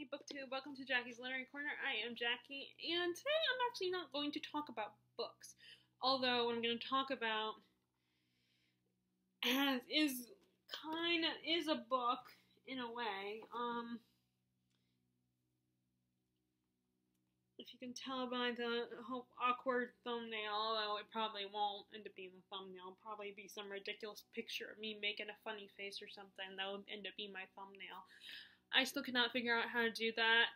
Hey BookTube, welcome to Jackie's Literary Corner. I am Jackie, and today I'm actually not going to talk about books. Although what I'm going to talk about is a book in a way. If you can tell by the whole awkward thumbnail, although it probably won't end up being the thumbnail, it'll probably be some ridiculous picture of me making a funny face or something. That will end up being my thumbnail. I still cannot figure out how to do that.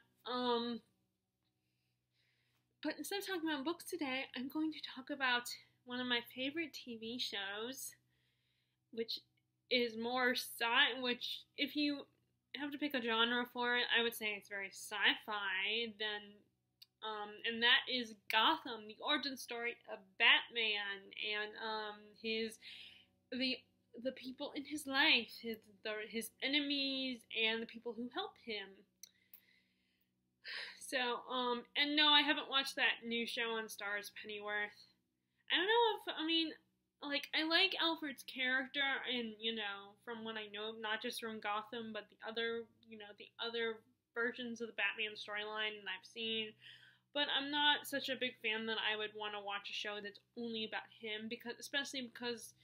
But instead of talking about books today, I'm going to talk about one of my favorite TV shows, which is more which if you have to pick a genre for it, I would say it's very sci-fi, and that is Gotham, the origin story of Batman, and the people in his life, his enemies, and the people who help him. So, and no, I haven't watched that new show on Starz, Pennyworth. I don't know if, I like Alfred's character, and, from what I know, not just from Gotham, but the other versions of the Batman storyline that I've seen. But I'm not such a big fan that I would want to watch a show that's only about him, especially because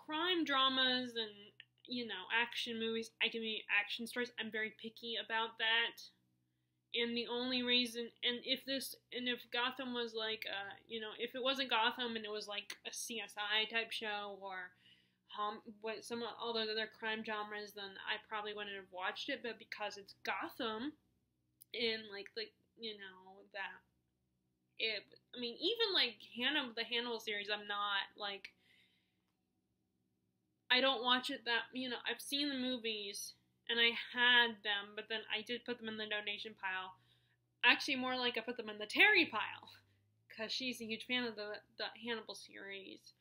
crime dramas and, action movies, action stories, I'm very picky about that. And the only reason, if Gotham was if it wasn't Gotham and it was like a CSI type show or all those other crime genres, then I probably wouldn't have watched it. But because it's Gotham, and even the Hannibal series, I'm not I don't watch it I've seen the movies, and I had them, but then I did put them in the donation pile. Actually, more like I put them in the Terry pile, because she's a huge fan of the Hannibal series,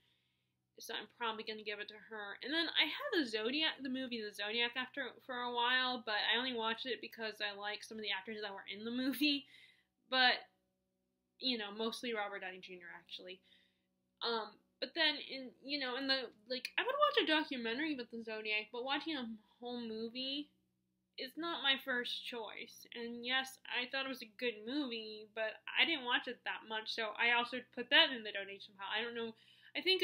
so I'm probably going to give it to her. And then I had the movie The Zodiac for a while, but I only watched it because I like some of the actors that were in the movie, but, mostly Robert Downey Jr., actually. But then, I would watch a documentary about the Zodiac, but watching a whole movie is not my first choice. And yes, I thought it was a good movie, but I didn't watch it that much, so I also put that in the donation pile. I don't know, I think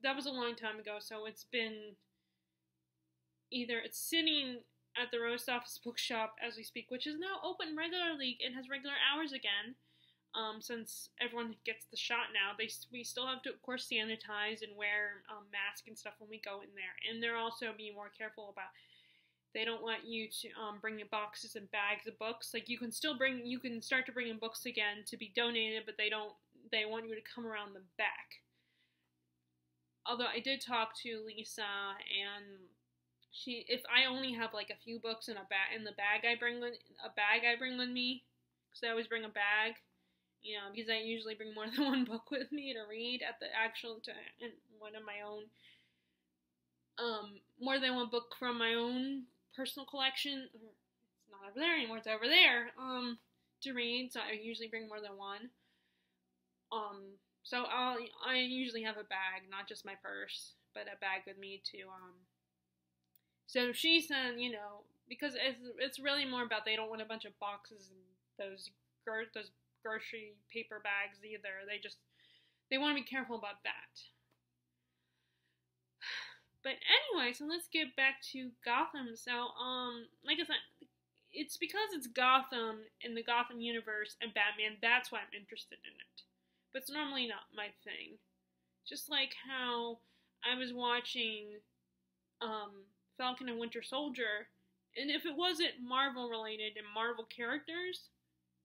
that was a long time ago, so it's sitting at the Roast Office Bookshop as we speak, which is now open regularly and has regular hours again. Since everyone gets the shot now, we still have to, of course, sanitize and wear masks and stuff when we go in there. And they're also being more careful about, they don't want you to bring in boxes and bags of books. Like, you can start to bring in books again to be donated, but they want you to come around the back. Although I did talk to Lisa, and if I only have like a few books in the bag I bring with me, because I always bring a bag. Because I usually bring more than one book with me to read at the and one of my own, more than one book from my own personal collection. It's not over there anymore, it's over there, to read, so I usually bring more than one. So I usually have a bag, not just my purse, but a bag with me too. So she said, because it's really more about, they don't want a bunch of boxes and those grocery paper bags either. They want to be careful about that. But anyway, so let's get back to Gotham. So, like I said, it's because it's Gotham in the Gotham universe and Batman, that's why I'm interested in it. But it's normally not my thing. Just like how I was watching Falcon and Winter Soldier, and if it wasn't Marvel related and Marvel characters,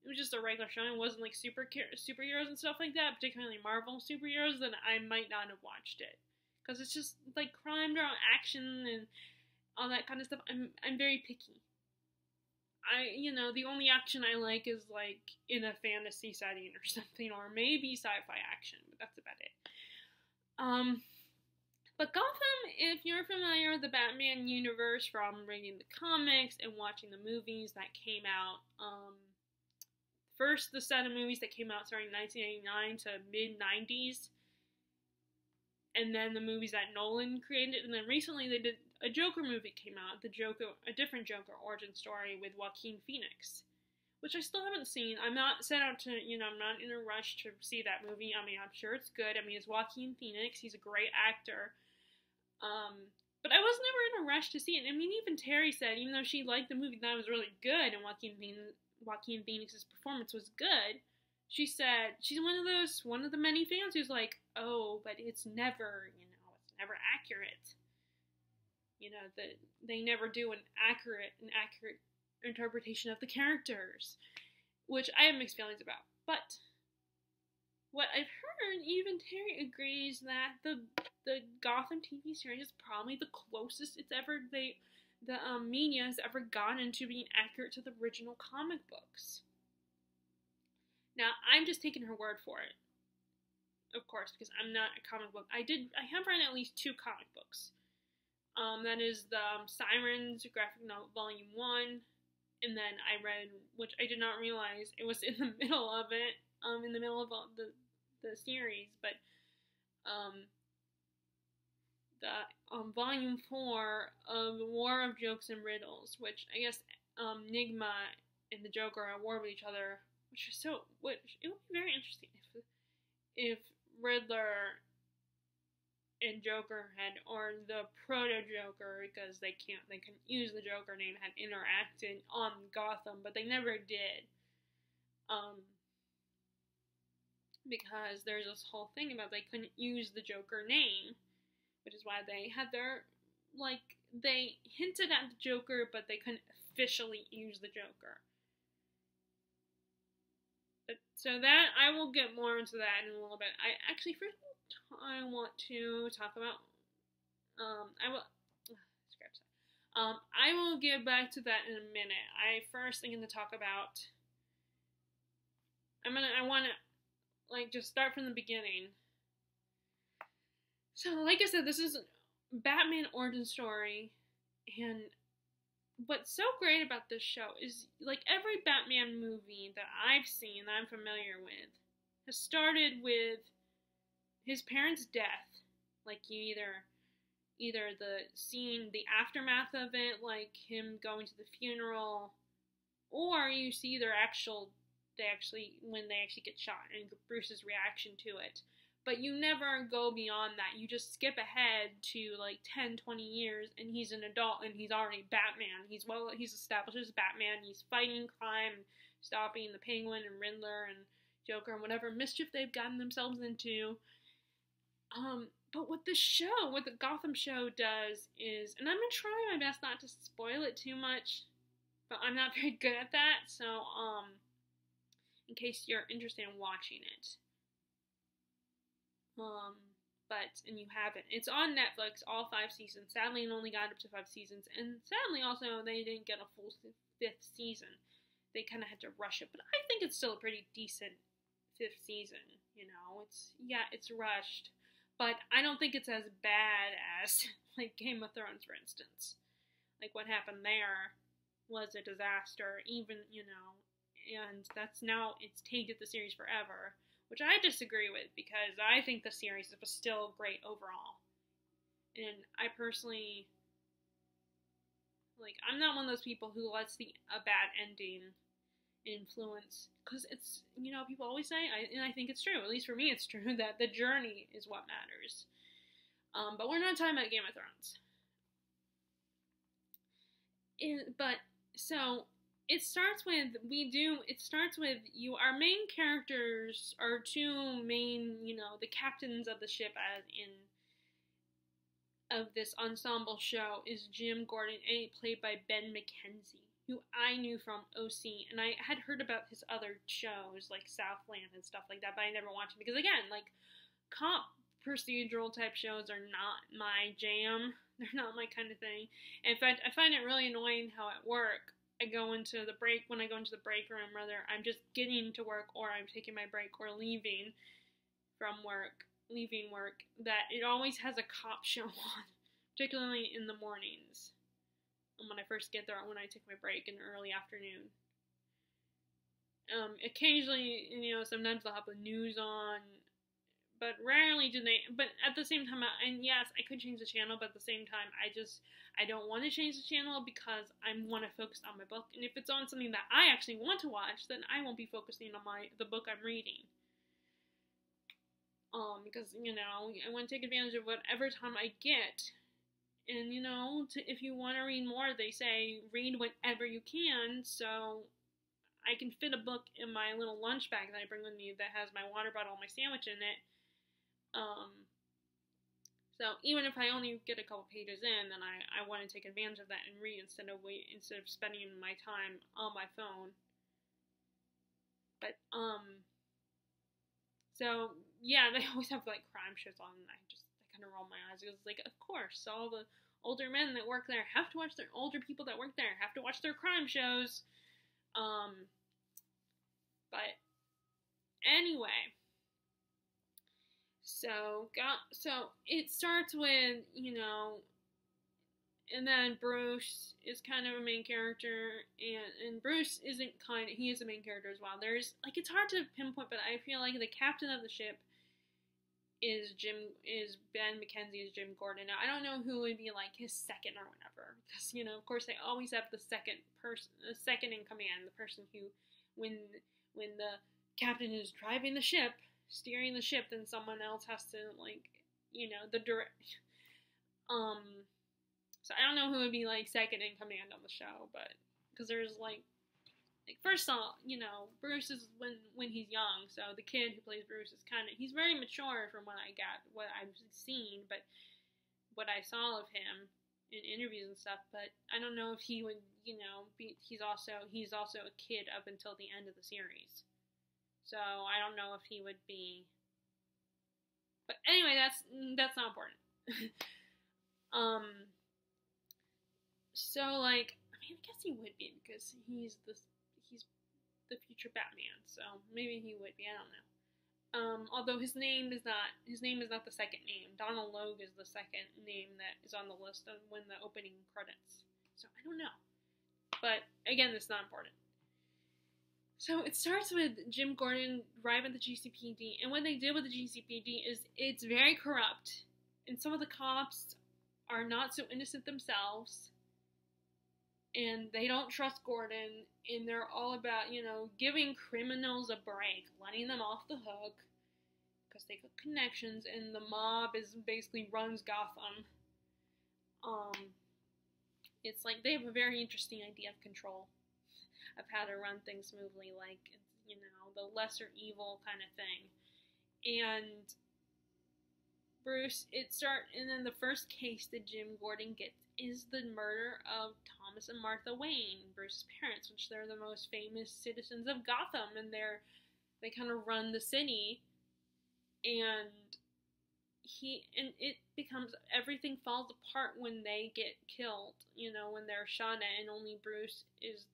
it was just a regular show, it wasn't like superheroes and stuff like that, particularly Marvel superheroes, then I might not have watched it. Because it's just like crime drama, action, and all that kind of stuff. I'm very picky. The only action I like is like in a fantasy setting or something, or maybe sci-fi action, but that's about it. But Gotham, if you're familiar with the Batman universe from reading the comics and watching the movies that came out, first the set of movies that came out starting in 1989 to mid-90s, and then the movies that Nolan created, and then recently they did a Joker movie came out, a different Joker origin story with Joaquin Phoenix, which I still haven't seen. I'm not set out to, I'm not in a rush to see that movie. I mean, I'm sure it's good. I mean, it's Joaquin Phoenix. He's a great actor. But I was never in a rush to see it. I mean, even Terry said, even though she liked the movie, that it was really good, and Joaquin Phoenix's performance was good, she said she's one of the many fans who's like, oh, but it's never accurate. That they never do an accurate interpretation of the characters, which I have mixed feelings about. But what I've heard, even Terry agrees that the Gotham TV series is probably the closest the media has ever gotten to being accurate to the original comic books. Now, I'm just taking her word for it, of course, because I'm not a comic book. I have read at least 2 comic books. That is the Sirens graphic novel volume 1, and then I read, which I did not realize it was in the middle of it, in the middle of the series, but the volume 4 of War of Jokes and Riddles, which I guess Nigma and the Joker are at war with each other, which it would be very interesting if Riddler and Joker or the proto-Joker, because they couldn't use the Joker name, had interacted on Gotham, but they never did. Because there's this whole thing about they couldn't use the Joker name, which is why they had they hinted at the Joker, but they couldn't officially use the Joker. So that, I will get more into that in a little bit. I want to talk about, I will get back to that in a minute. I first am going to talk about, I want to, just start from the beginning. So, like I said, this is Batman origin story, and what's so great about this show is, every Batman movie that I've seen, that I'm familiar with, has started with his parents' death. You either the aftermath of it, like him going to the funeral, or you see when they actually get shot, and Bruce's reaction to it. But you never go beyond that. You just skip ahead to 10, 20 years, and he's an adult, and he's already Batman. He's established as Batman. He's fighting crime, stopping the Penguin and Riddler and Joker and whatever mischief they've gotten themselves into. But what the Gotham show does is, and I'm gonna try my best not to spoil it too much, but I'm not very good at that. So, in case you're interested in watching it. And you haven't. It's on Netflix, all 5 seasons. Sadly, it only got up to 5 seasons. And sadly, also, they didn't get a full 5th season. They kind of had to rush it. But I think it's still a pretty decent 5th season. It's rushed. But I don't think it's as bad as, Game of Thrones, for instance. What happened there was a disaster, even, and it's tainted the series forever. Which I disagree with, because I think the series was still great overall. And I personally, I'm not one of those people who lets a bad ending influence, because it's, people always say, and I think it's true, at least for me it's true, that the journey is what matters. But we're not talking about Game of Thrones. It starts with our main characters are 2 main, the captains of the ship of this ensemble show is Jim Gordon, played by Ben McKenzie, who I knew from OC, and I had heard about his other shows, like Southland and stuff like that, but I never watched them, because again, cop procedural type shows are not my jam. They're not my kind of thing. In fact, I find it really annoying how at work, when I go into the break room, whether I'm just getting to work or I'm taking my break or leaving work, that it always has a cop show on, particularly in the mornings. And when I first get there, when I take my break in the early afternoon. Occasionally, sometimes they'll have the news on, but rarely do they. But at the same time, and yes, I could change the channel, but at the same time, I don't want to change the channel because I want to focus on my book. And if it's on something that I actually want to watch, then I won't be focusing on the book I'm reading. Because I want to take advantage of whatever time I get. And if you want to read more, they say read whenever you can. So I can fit a book in my little lunch bag that I bring with me that has my water bottle and my sandwich in it. So even if I only get a couple pages in, then I want to take advantage of that and read instead of spending my time on my phone. But so yeah, they always have like crime shows on, and I kind of roll my eyes. It's like, of course, all the older men that work there have to watch their older people that work there have to watch their crime shows. But anyway, so it starts with, and then Bruce is kind of a main character, and Bruce he is a main character as well. There's, like, it's hard to pinpoint, but I feel like the captain of the ship is Ben McKenzie is Jim Gordon. Now, I don't know who would be, like, his second or whatever, because, of course, they always have the second in command, the person who, when the captain is driving the ship, steering the ship, then someone else has to, like, the direct. So I don't know who would be, like, second in command on the show, but because there's like first of all, Bruce is when he's young, so the kid who plays Bruce is he's very mature from what I've seen, but what I saw of him in interviews and stuff. But I don't know if he would, he's also a kid up until the end of the series. So I don't know if he would be. But anyway, that's not important. So, like, I mean, I guess he would be because he's the future Batman. So maybe he would be. I don't know. Although his name is not the second name. Donald Logue is the second name that is on the list of when the opening credits. So I don't know. But again, it's not important. So it starts with Jim Gordon arriving at the GCPD, and what they did with the GCPD is it's very corrupt, and some of the cops are not so innocent themselves, and they don't trust Gordon, and they're all about, giving criminals a break, letting them off the hook, because they got connections, and the mob basically runs Gotham. It's like they have a very interesting idea of control, of how to run things smoothly, like, the lesser evil kind of thing. And and then the first case that Jim Gordon gets is the murder of Thomas and Martha Wayne, Bruce's parents, which they're the most famous citizens of Gotham, and they kind of run the city, and everything falls apart when they get killed, when they're shot at, and only Bruce is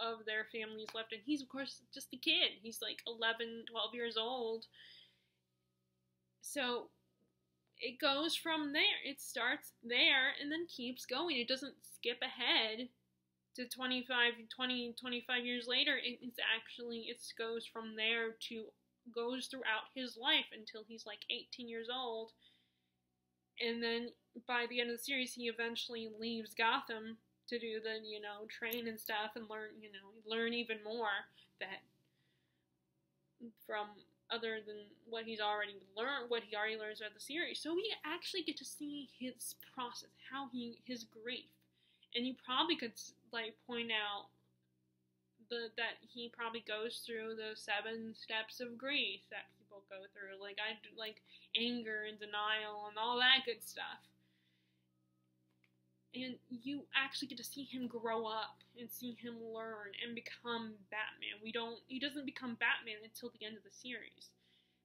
of their families left, and he's, of course, just a kid. He's like 11, 12 years old. So it goes from there. It starts there and then keeps going. It doesn't skip ahead to 25 years later. It goes from there goes throughout his life until he's like 18 years old. And then by the end of the series, he eventually leaves Gotham to do the, train and stuff and learn even more that from other than what he already learns throughout the series. So we actually get to see his process, his grief. And you probably could, like, point out that he probably goes through the 7 steps of grief that people go through, like anger and denial and all that good stuff. And you actually get to see him grow up and see him learn and become Batman. He doesn't become Batman until the end of the series,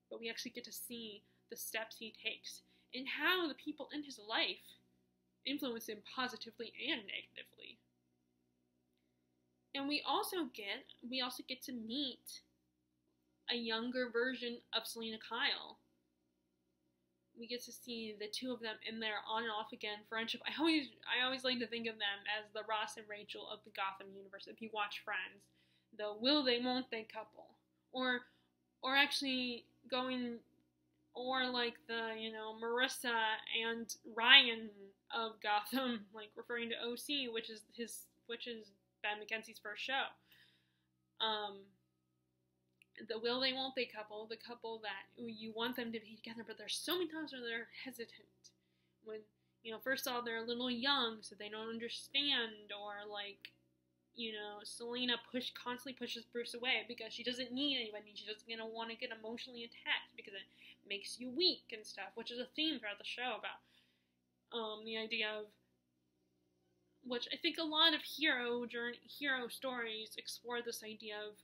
but we actually get to see the steps he takes and how the people in his life influence him positively and negatively. And we also get to meet a younger version of Selina Kyle. We get to see the two of them in their on and off again friendship. I always like to think of them as the Ross and Rachel of the Gotham universe. If you watch Friends, the will they won't they couple, or actually going or like the, Marissa and Ryan of Gotham, like referring to OC, which is Ben McKenzie's first show. The will they won't they couple, the couple that you want them to be together, but there's so many times where they're hesitant. When, first of all, they're a little young, so they don't understand, or like, Selena constantly pushes Bruce away because she doesn't need anybody. She doesn't want to get emotionally attached because it makes you weak and stuff, which is a theme throughout the show about the idea of, which I think a lot of hero stories explore this idea of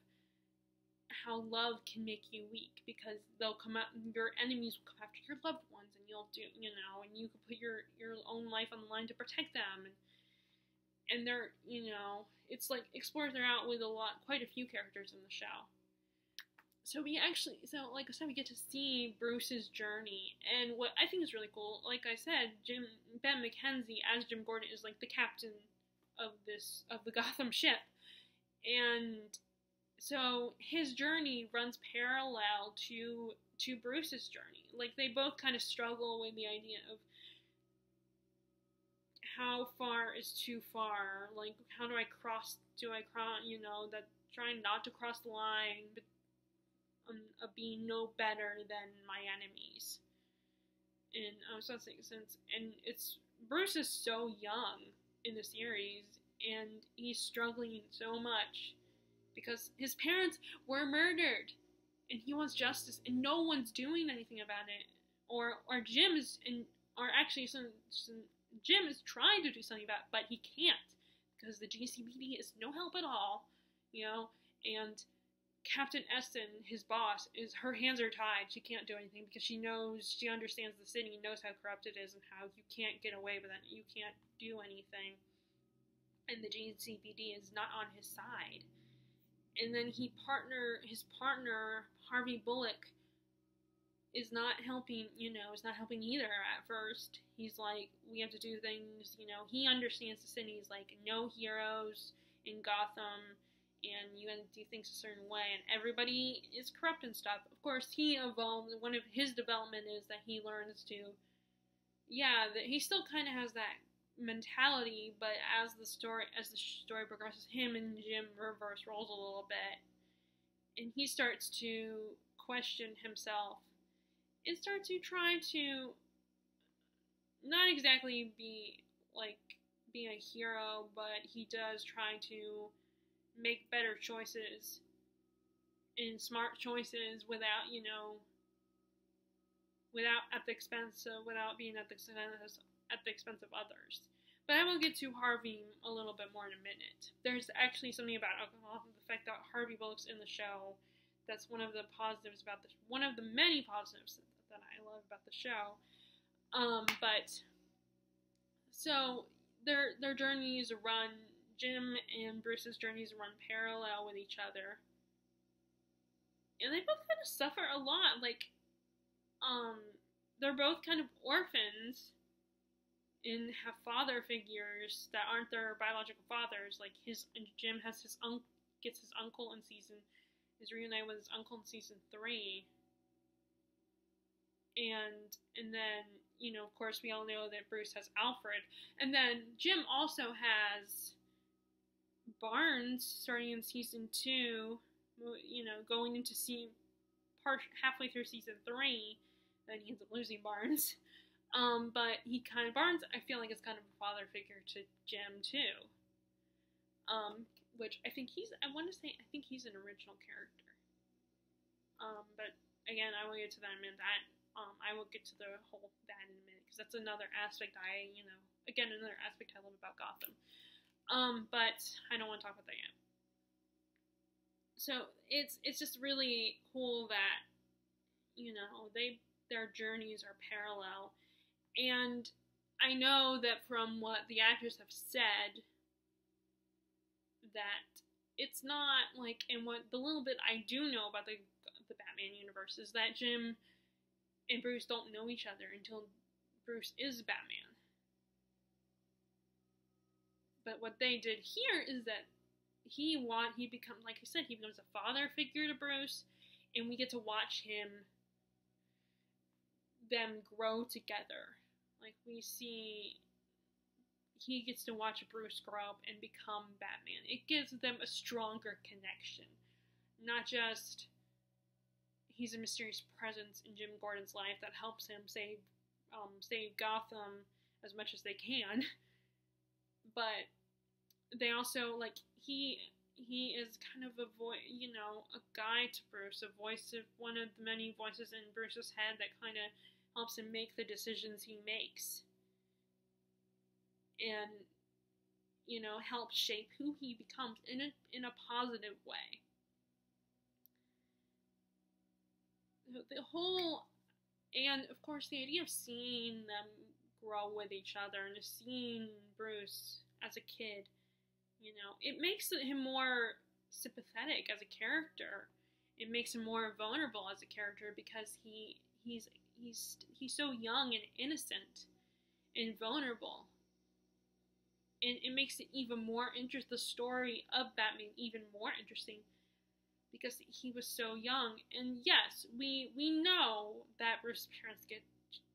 how love can make you weak, because they'll come out, your enemies will come after your loved ones, and you'll do, and you can put your own life on the line to protect them, and they're, it's like explores their out with quite a few characters in the show. So like I said, we get to see Bruce's journey, and what I think is really cool, like I said, Ben McKenzie as Jim Gordon is like the captain of the Gotham ship, and so his journey runs parallel to Bruce's journey. Like, they both kind of struggle with the idea of how far is too far. Like, how do I cross, that trying not to cross the line, but of being no better than my enemies. And so Bruce is so young in the series, and he's struggling so much because his parents were murdered, and he wants justice, and no one's doing anything about it. Or Jim is Jim is trying to do something about it, but he can't because the GCPD is no help at all, and Captain Esten, his boss, her hands are tied. She can't do anything because she understands the city, knows how corrupt it is, and how you can't get away with it. You can't do anything. And the GCPD is not on his side. And then his partner, Harvey Bullock, is not helping, is not helping either at first. He's like, we have to do things, he understands the city. He's like, no heroes in Gotham, and you gotta do things a certain way, and everybody is corrupt and stuff. Of course, he evolves. One of his development is that he learns to, that he still kind of has that mentality, but as the story progresses, him and Jim reverse roles a little bit, and he starts to question himself, and start to try to not exactly be a hero, but he does try to make better choices and smart choices without being at the expense of others. But I will get to Harvey a little bit more in a minute. There's actually something about alcohol, the fact that Harvey Bullock's in the show. That's one of the positives about one of the many positives that I love about the show. But so their journeys run. Jim and Bruce's journeys run parallel with each other, and they both kind of suffer a lot. Like, they're both kind of orphans and have father figures that aren't their biological fathers. Like, Jim has gets his uncle is reunited with his uncle in season 3, and then of course we all know that Bruce has Alfred, and then Jim also has Barnes starting in season 2, going into halfway through season 3, then he ends up losing Barnes. But Barnes, I feel like, is kind of a father figure to Jim too. Which I think he's an original character. But again, I will get to that in a minute. I will get to the whole that in a minute, because that's another aspect another aspect I love about Gotham. But I don't want to talk about that yet. So it's just really cool that their journeys are parallel, and I know that from what the actors have said, that it's not like, and what the little bit I do know about the Batman universe is that Jim and Bruce don't know each other until Bruce is Batman. But what they did here is that he becomes, like I said, he becomes a father figure to Bruce, and we get to watch him them grow together. Like, we see he gets to watch Bruce grow up and become Batman. It gives them a stronger connection. Not just he's a mysterious presence in Jim Gordon's life that helps him save Gotham as much as they can, but they also, like, he is kind of a voice, a guide to Bruce, a voice of one of the many voices in Bruce's head that kind of helps him make the decisions he makes, and helps shape who he becomes in a positive way. The whole, and of course the idea of seeing them grow with each other and just seeing Bruce as a kid, it makes him more sympathetic as a character. It makes him more vulnerable as a character because he's so young and innocent and vulnerable. And it makes it even more the story of Batman even more interesting because he was so young. And yes, we know that Bruce's parents get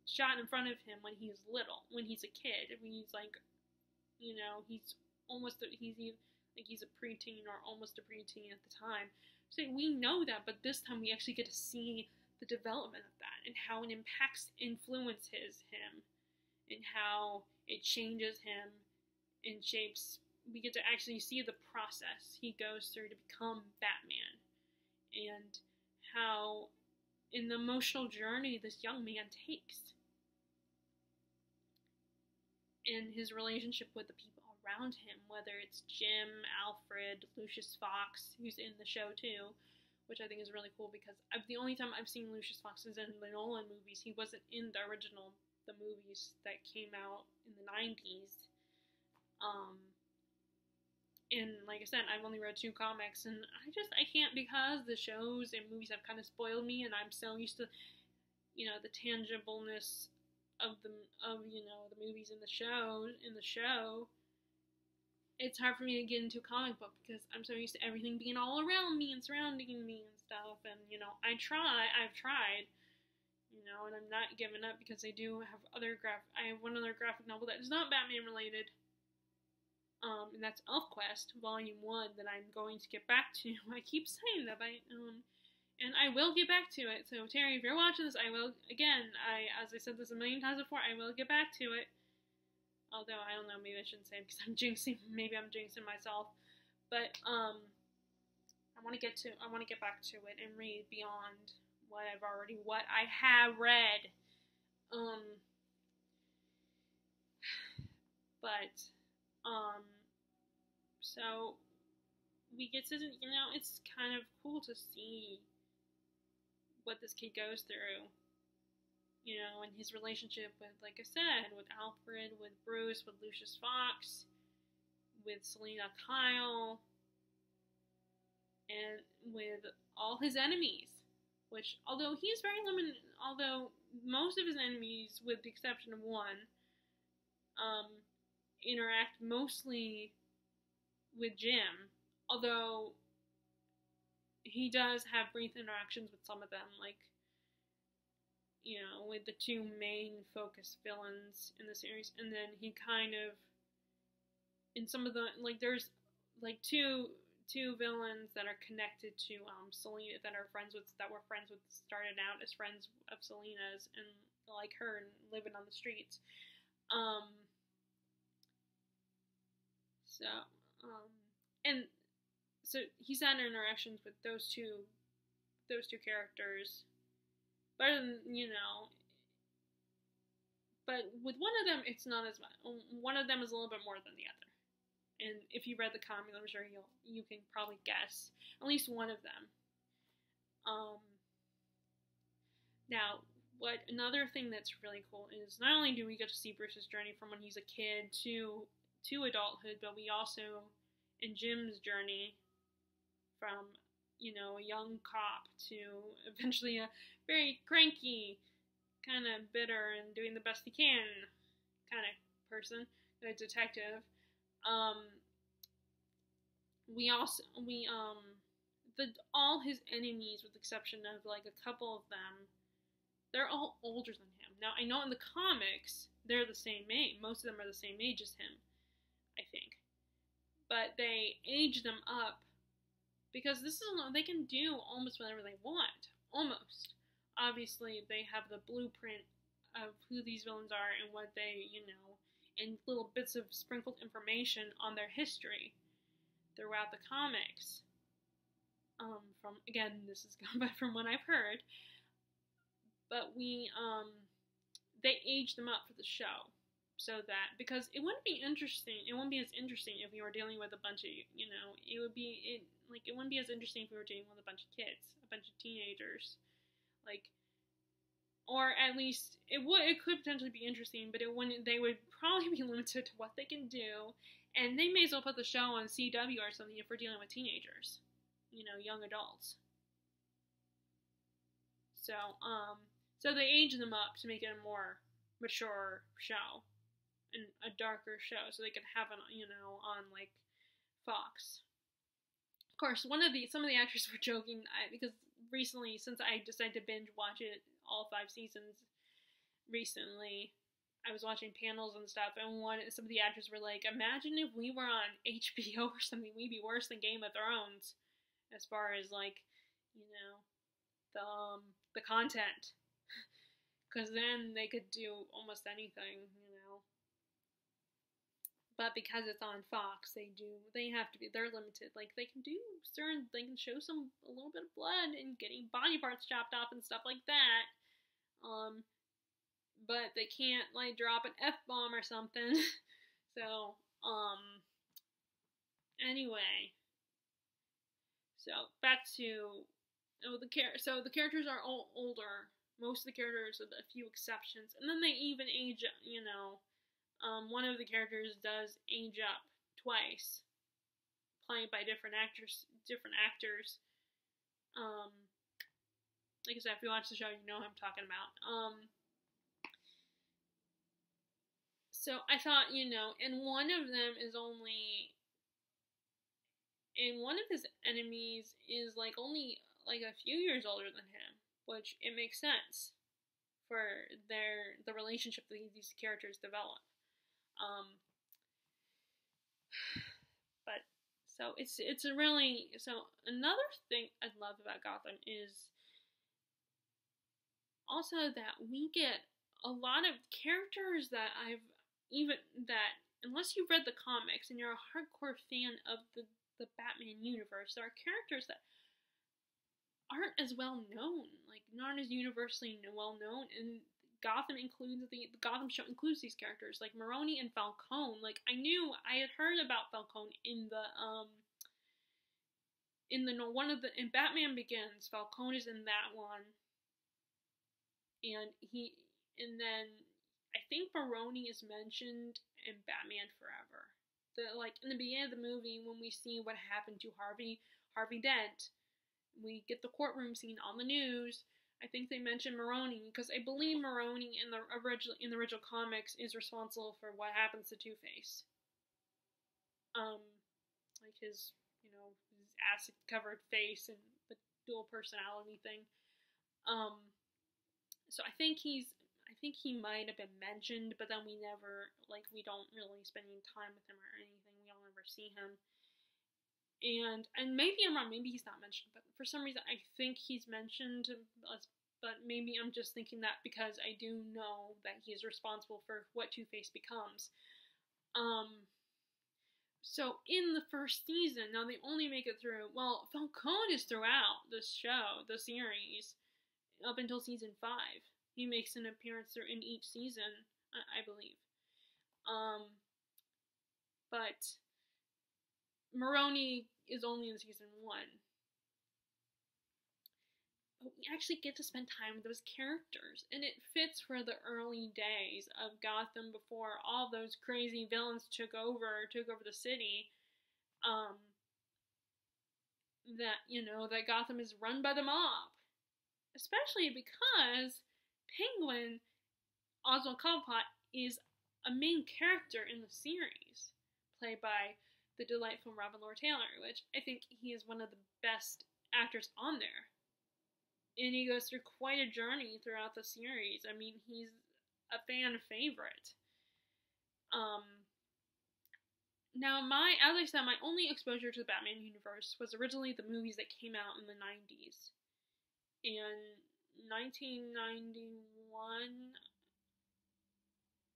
shot in front of him when he's little, when he's a kid, when he's like, he's a preteen or almost a preteen at the time. So we know that, but this time we actually get to see the development of that and how it influences him and how it changes him and shapes. We get to actually see the process he goes through to become Batman and how in the emotional journey this young man takes and his relationship with the people around him, whether it's Jim, Alfred, Lucius Fox, who's in the show too, which I think is really cool because the only time I've seen Lucius Fox is in the Nolan movies. He wasn't in the movies that came out in the 90s. And like I said, I've only read 2 comics, and I can't, because the shows and movies have kind of spoiled me, and I'm so used to, the tangibleness of the movies and the show. It's hard for me to get into a comic book because I'm so used to everything being all around me and surrounding me and stuff, and I've tried, and I'm not giving up because I do have I have one other graphic novel that is not Batman related. And that's ElfQuest Volume 1 that I'm going to get back to. I keep saying that, and I will get back to it. So Terry, if you're watching this, I will, again, as I said this a million times before, I will get back to it. Although, I don't know, maybe I shouldn't say it because I'm jinxing myself. But, I want to get back to it and read beyond what I have read. So we get to, it's kind of cool to see what this kid goes through, and his relationship with, like I said, with Alfred, with Bruce, with Lucius Fox, with Selina Kyle, and with all his enemies, which, although he's very limited, although most of his enemies, with the exception of one, interact mostly with Jim, although he does have brief interactions with some of them, like, with the 2 main focus villains in the series, and then he kind of, in some of the, like, there's, like, two villains that are connected to, Selina, that were friends with, started out as friends of Selina's, and like her, and living on the streets, and so he's had interactions with those two characters, but but with one of them, it's not as much. One of them is a little bit more than the other, and if you read the comic, I'm sure you can probably guess at least one of them. Now, another thing that's really cool is not only do we get to see Bruce's journey from when he's a kid to adulthood, but we also, in Jim's journey, from, a young cop to eventually a very cranky, kind of bitter and doing the best he can kind of person, a detective. All his enemies, with the exception of, like, a couple of them, they're all older than him. Now, I know in the comics, they're the same age. Most of them are the same age as him, I think. But they age them up because this is they can do almost whatever they want. Almost. Obviously, they have the blueprint of who these villains are and what they, and little bits of sprinkled information on their history throughout the comics. From, again, this is from what I've heard. But they age them up for the show. So that, because it wouldn't be as interesting if we were dealing with a bunch of, it wouldn't be as interesting if we were dealing with a bunch of kids, a bunch of teenagers, or at least, it could potentially be interesting, but they would probably be limited to what they can do, and they may as well put the show on CW or something if we're dealing with teenagers, young adults. So they age them up to make it a more mature show. And a darker show, so they could have it, on Fox. Of course, some of the actors were joking because recently, since I decided to binge watch it all 5 seasons recently, I was watching panels and stuff, and some of the actors were like, "Imagine if we were on HBO or something, we'd be worse than Game of Thrones, as far as the content, because then they could do almost anything, But because it's on Fox, they're limited. They can show a little bit of blood and getting body parts chopped off and stuff like that. But they can't, drop an F-bomb or something. So, anyway. So, back to, the characters are all older. Most of the characters, with a few exceptions. And then they even age, one of the characters does age up twice, played by different actors. Like I said, if you watch the show, you know who I'm talking about. So I thought, and one of his enemies is only a few years older than him, which it makes sense for the relationship that these characters develop. But so it's another thing I love about Gotham is also that we get a lot of characters that unless you've read the comics and you're a hardcore fan of the Batman universe, there are characters that aren't as well known, not as universally well known, and Gotham the Gotham show includes these characters like Maroni and Falcone. I had heard about Falcone in Batman Begins. Falcone is in that one, and then I think Maroni is mentioned in Batman Forever. In the beginning of the movie when we see what happened to Harvey Dent, we get the courtroom scene on the news. I think they mentioned Maroni because I believe Maroni in the original comics is responsible for what happens to Two-Face. His acid-covered face and the dual personality thing. So I think he might have been mentioned, but then we never we don't really spend any time with him or anything. We don't ever see him. And maybe I'm wrong, maybe he's not mentioned, but for some reason I think he's mentioned, but maybe I'm just thinking that because I do know that he's responsible for what Two-Face becomes. So in the first season, now they only make it through, Falcone is throughout the show, the series, up until season 5. He makes an appearance in each season, I believe. But Maroni is only in season 1. But we actually get to spend time with those characters, and it fits for the early days of Gotham before all those crazy villains took over the city. That Gotham is run by the mob, especially because Penguin, Oswald Cobblepot, is a main character in the series, played by the delightful Robin Lord Taylor, which I think he is one of the best actors on there. And he goes through quite a journey throughout the series. I mean, he's a fan favorite. Now, as I said, my only exposure to the Batman universe was originally the movies that came out in the 90s. In 1991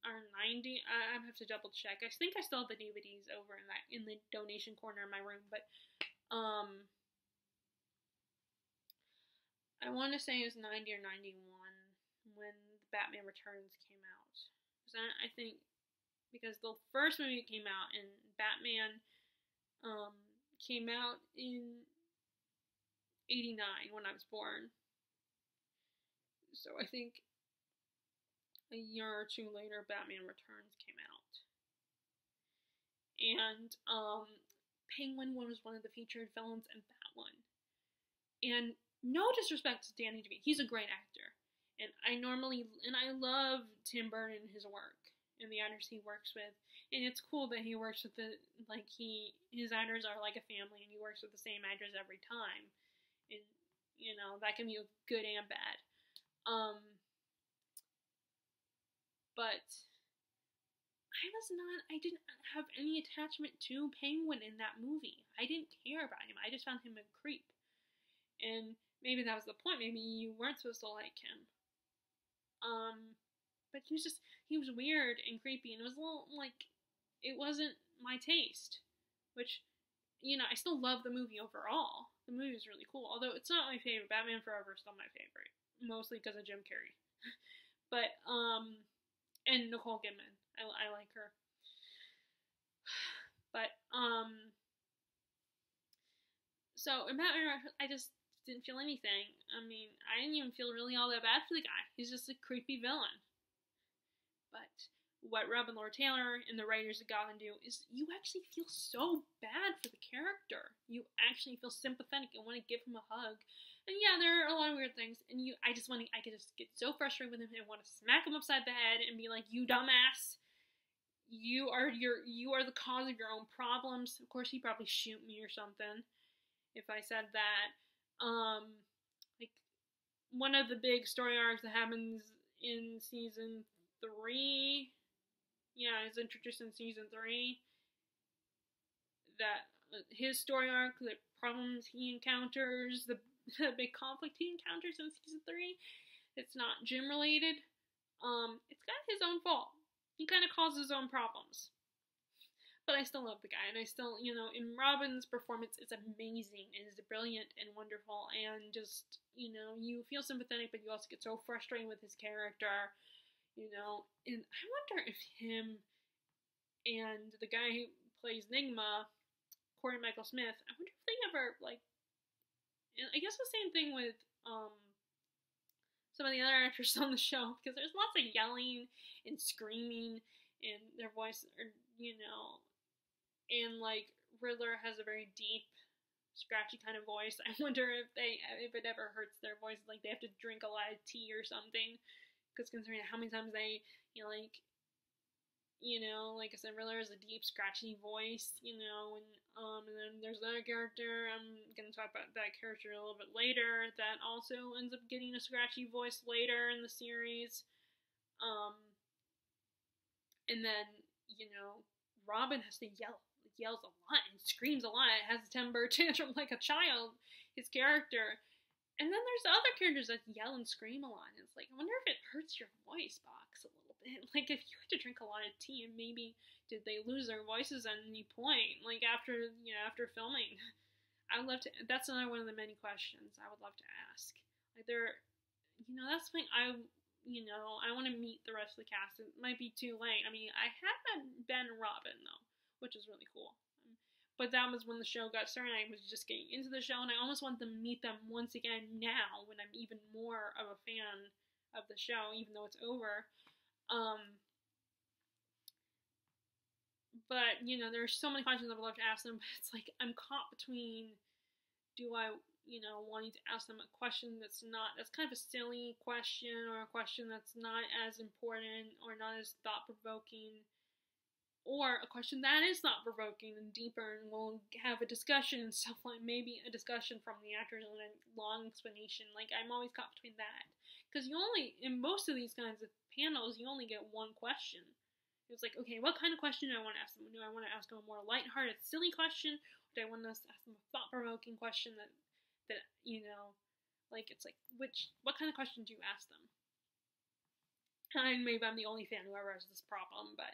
or 90, I have to double check. I think I still have the DVDs over in the donation corner of my room, but I want to say it was 90 or 91 when Batman Returns came out. I think because the first movie came out and Batman came out in 89 when I was born. So I think a year or two later Batman Returns came out. And Penguin was one of the featured villains in that one. And no disrespect to Danny DeVito, he's a great actor. And I love Tim Burton and his work and the actors he works with. And it's cool that he works with his actors are like a family and he works with the same actors every time. And, that can be good and bad. But I didn't have any attachment to Penguin in that movie. I didn't care about him. I just found him a creep. And maybe that was the point. Maybe you weren't supposed to like him. But he was weird and creepy, and it was a little, it wasn't my taste. Which, I still love the movie overall. The movie was really cool, although it's not my favorite. Batman Forever is still my favorite. Mostly because of Jim Carrey. But, and Nicole Kidman. I like her. But, so in Batman, I just didn't feel anything. I mean, I didn't even feel really all that bad for the guy. He's just a creepy villain. But what Robin Lord Taylor and the writers of Gotham do is you actually feel so bad for the character. You actually feel sympathetic and want to give him a hug. And yeah, there are a lot of weird things, and I could just get so frustrated with him and want to smack him upside the head and be like, "You dumbass! You are the cause of your own problems." Of course, he'd probably shoot me or something if I said that. One of the big story arcs that happens in season 3. Yeah, it's introduced in season 3. That his story arc, the problems he encounters, the big conflict he encounters in season 3, it's not Jim related. It's kind of his own fault. He kind of caused his own problems. But I still love the guy, and I still, in Robin's performance, it's amazing, and it's brilliant and wonderful, and just, you feel sympathetic, but you also get so frustrated with his character, and I wonder if him and the guy who plays Enigma, Corey Michael Smith, I wonder if they ever, and I guess the same thing with, some of the other actors on the show, because there's lots of yelling and screaming, and their voice, and Riddler has a very deep, scratchy kind of voice. I wonder if it ever hurts their voice, they have to drink a lot of tea or something, because considering how many times they, like I said, Riddler has a deep, scratchy voice, and then there's another character, I'm gonna talk about that character a little bit later, that also ends up getting a scratchy voice later in the series, and then, Robin has to yells a lot and screams a lot, has a temper tantrum like a child, his character. And then there's other characters that yell and scream a lot, and it's I wonder if it hurts your voice box a little bit. If you had to drink a lot of tea, and maybe did they lose their voices at any point, after filming? I would love to, that's another one of the many questions I would love to ask. That's something I want to meet the rest of the cast. It might be too late. I mean, I have met Ben and Robin, though, which is really cool. But that was when the show got started. I was just getting into the show, and I almost want to meet them once again now, when I'm even more of a fan of the show, even though it's over. But, there's so many questions I would love to ask them, but it's I'm caught between, do I, wanting to ask them a question that's kind of a silly question, or a question that's not as important, or not as thought-provoking, or a question that is thought-provoking and deeper, and we'll have a discussion and stuff, maybe a discussion from the actors and a long explanation. I'm always caught between that. Because in most of these kinds of panels, you only get one question. It was like, okay, what kind of question do I want to ask them? Do I want to ask them a more lighthearted, silly question? Or do I want to ask them a thought-provoking question that like, it's like, what kind of question do you ask them? And maybe I'm the only fan who ever has this problem, but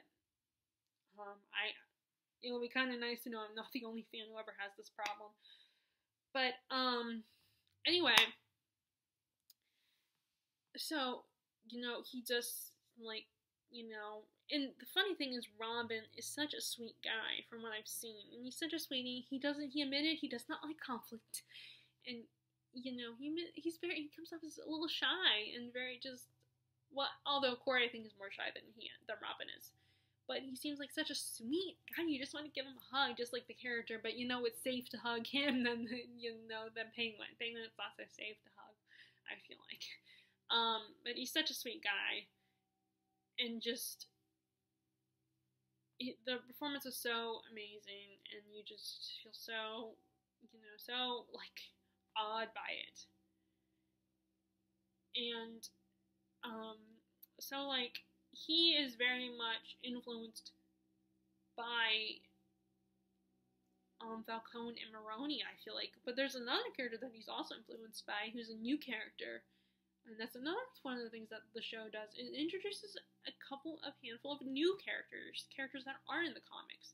it would be kind of nice to know I'm not the only fan who ever has this problem. But anyway, so he just like and the funny thing is Robin is such a sweet guy from what I've seen, and he's such a sweetie. He admitted he does not like conflict, and he comes off as a little shy and very just although Corey I think is more shy than Robin is. But he seems like such a sweet guy. You just want to give him a hug, just like the character. But it's safe to hug him than Penguin. Penguin is not so safe to hug, I feel like. But he's such a sweet guy, and just the performance is so amazing, and you just feel so so like awed by it, and so like. He is very much influenced by Falcone and Maroni, I feel like. But there's another character that he's also influenced by, who's a new character. And that's one of the things that the show does. It introduces a handful of new characters that aren't in the comics.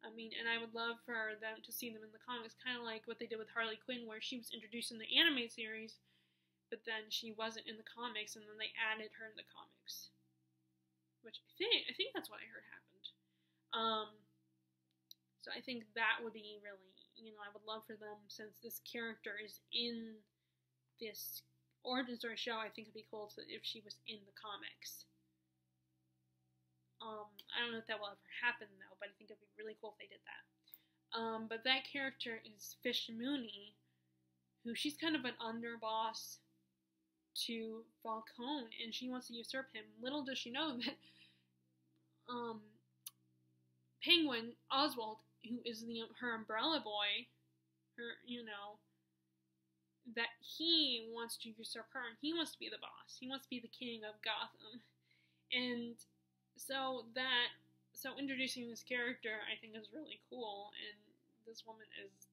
I mean, and I would love for them to see them in the comics, kind of like what they did with Harley Quinn, where she was introduced in the anime series, but then she wasn't in the comics, and then they added her in the comics. Which I think that's what I heard happened. So I think that would be really, I would love for them, since this character is in this origin story show, I think it'd be cool if she was in the comics. I don't know if that will ever happen though, but I think it'd be really cool if they did that. But that character is Fish Mooney, who she's kind of an underboss to Falcone, and she wants to usurp him. Little does she know that Penguin Oswald, who is her umbrella boy, that he wants to usurp her, and he wants to be the boss. He wants to be the king of Gotham, and so introducing this character, I think, is really cool. And this woman is,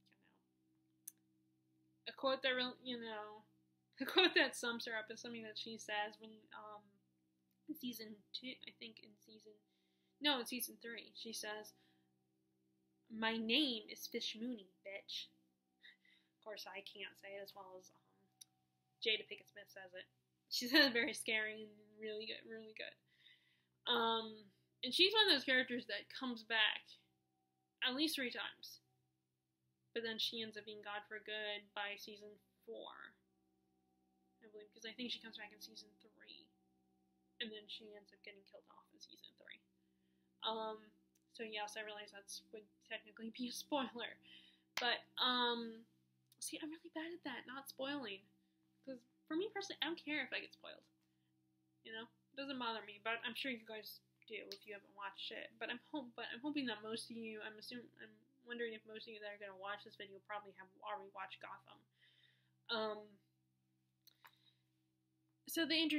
a quote that really, a quote that sums her up is something that she says when, in season 2, I think in season 3, she says, "My name is Fish Mooney, bitch." Of course, I can't say it as well as Jada Pinkett Smith says it. She says it very scary and really good, really good. And she's one of those characters that comes back at least 3 times. But then she ends up being gone for good by season 4. I believe, because I think she comes back in season 3. And then she ends up getting killed off in season 3. So yes, I realize that would technically be a spoiler. But, see, I'm really bad at that, not spoiling. Because for me personally, I don't care if I get spoiled. It doesn't bother me, but I'm sure you guys do if you haven't watched it. But I'm hoping that most of you, I'm wondering if most of you that are going to watch this video probably have already watched Gotham. So they not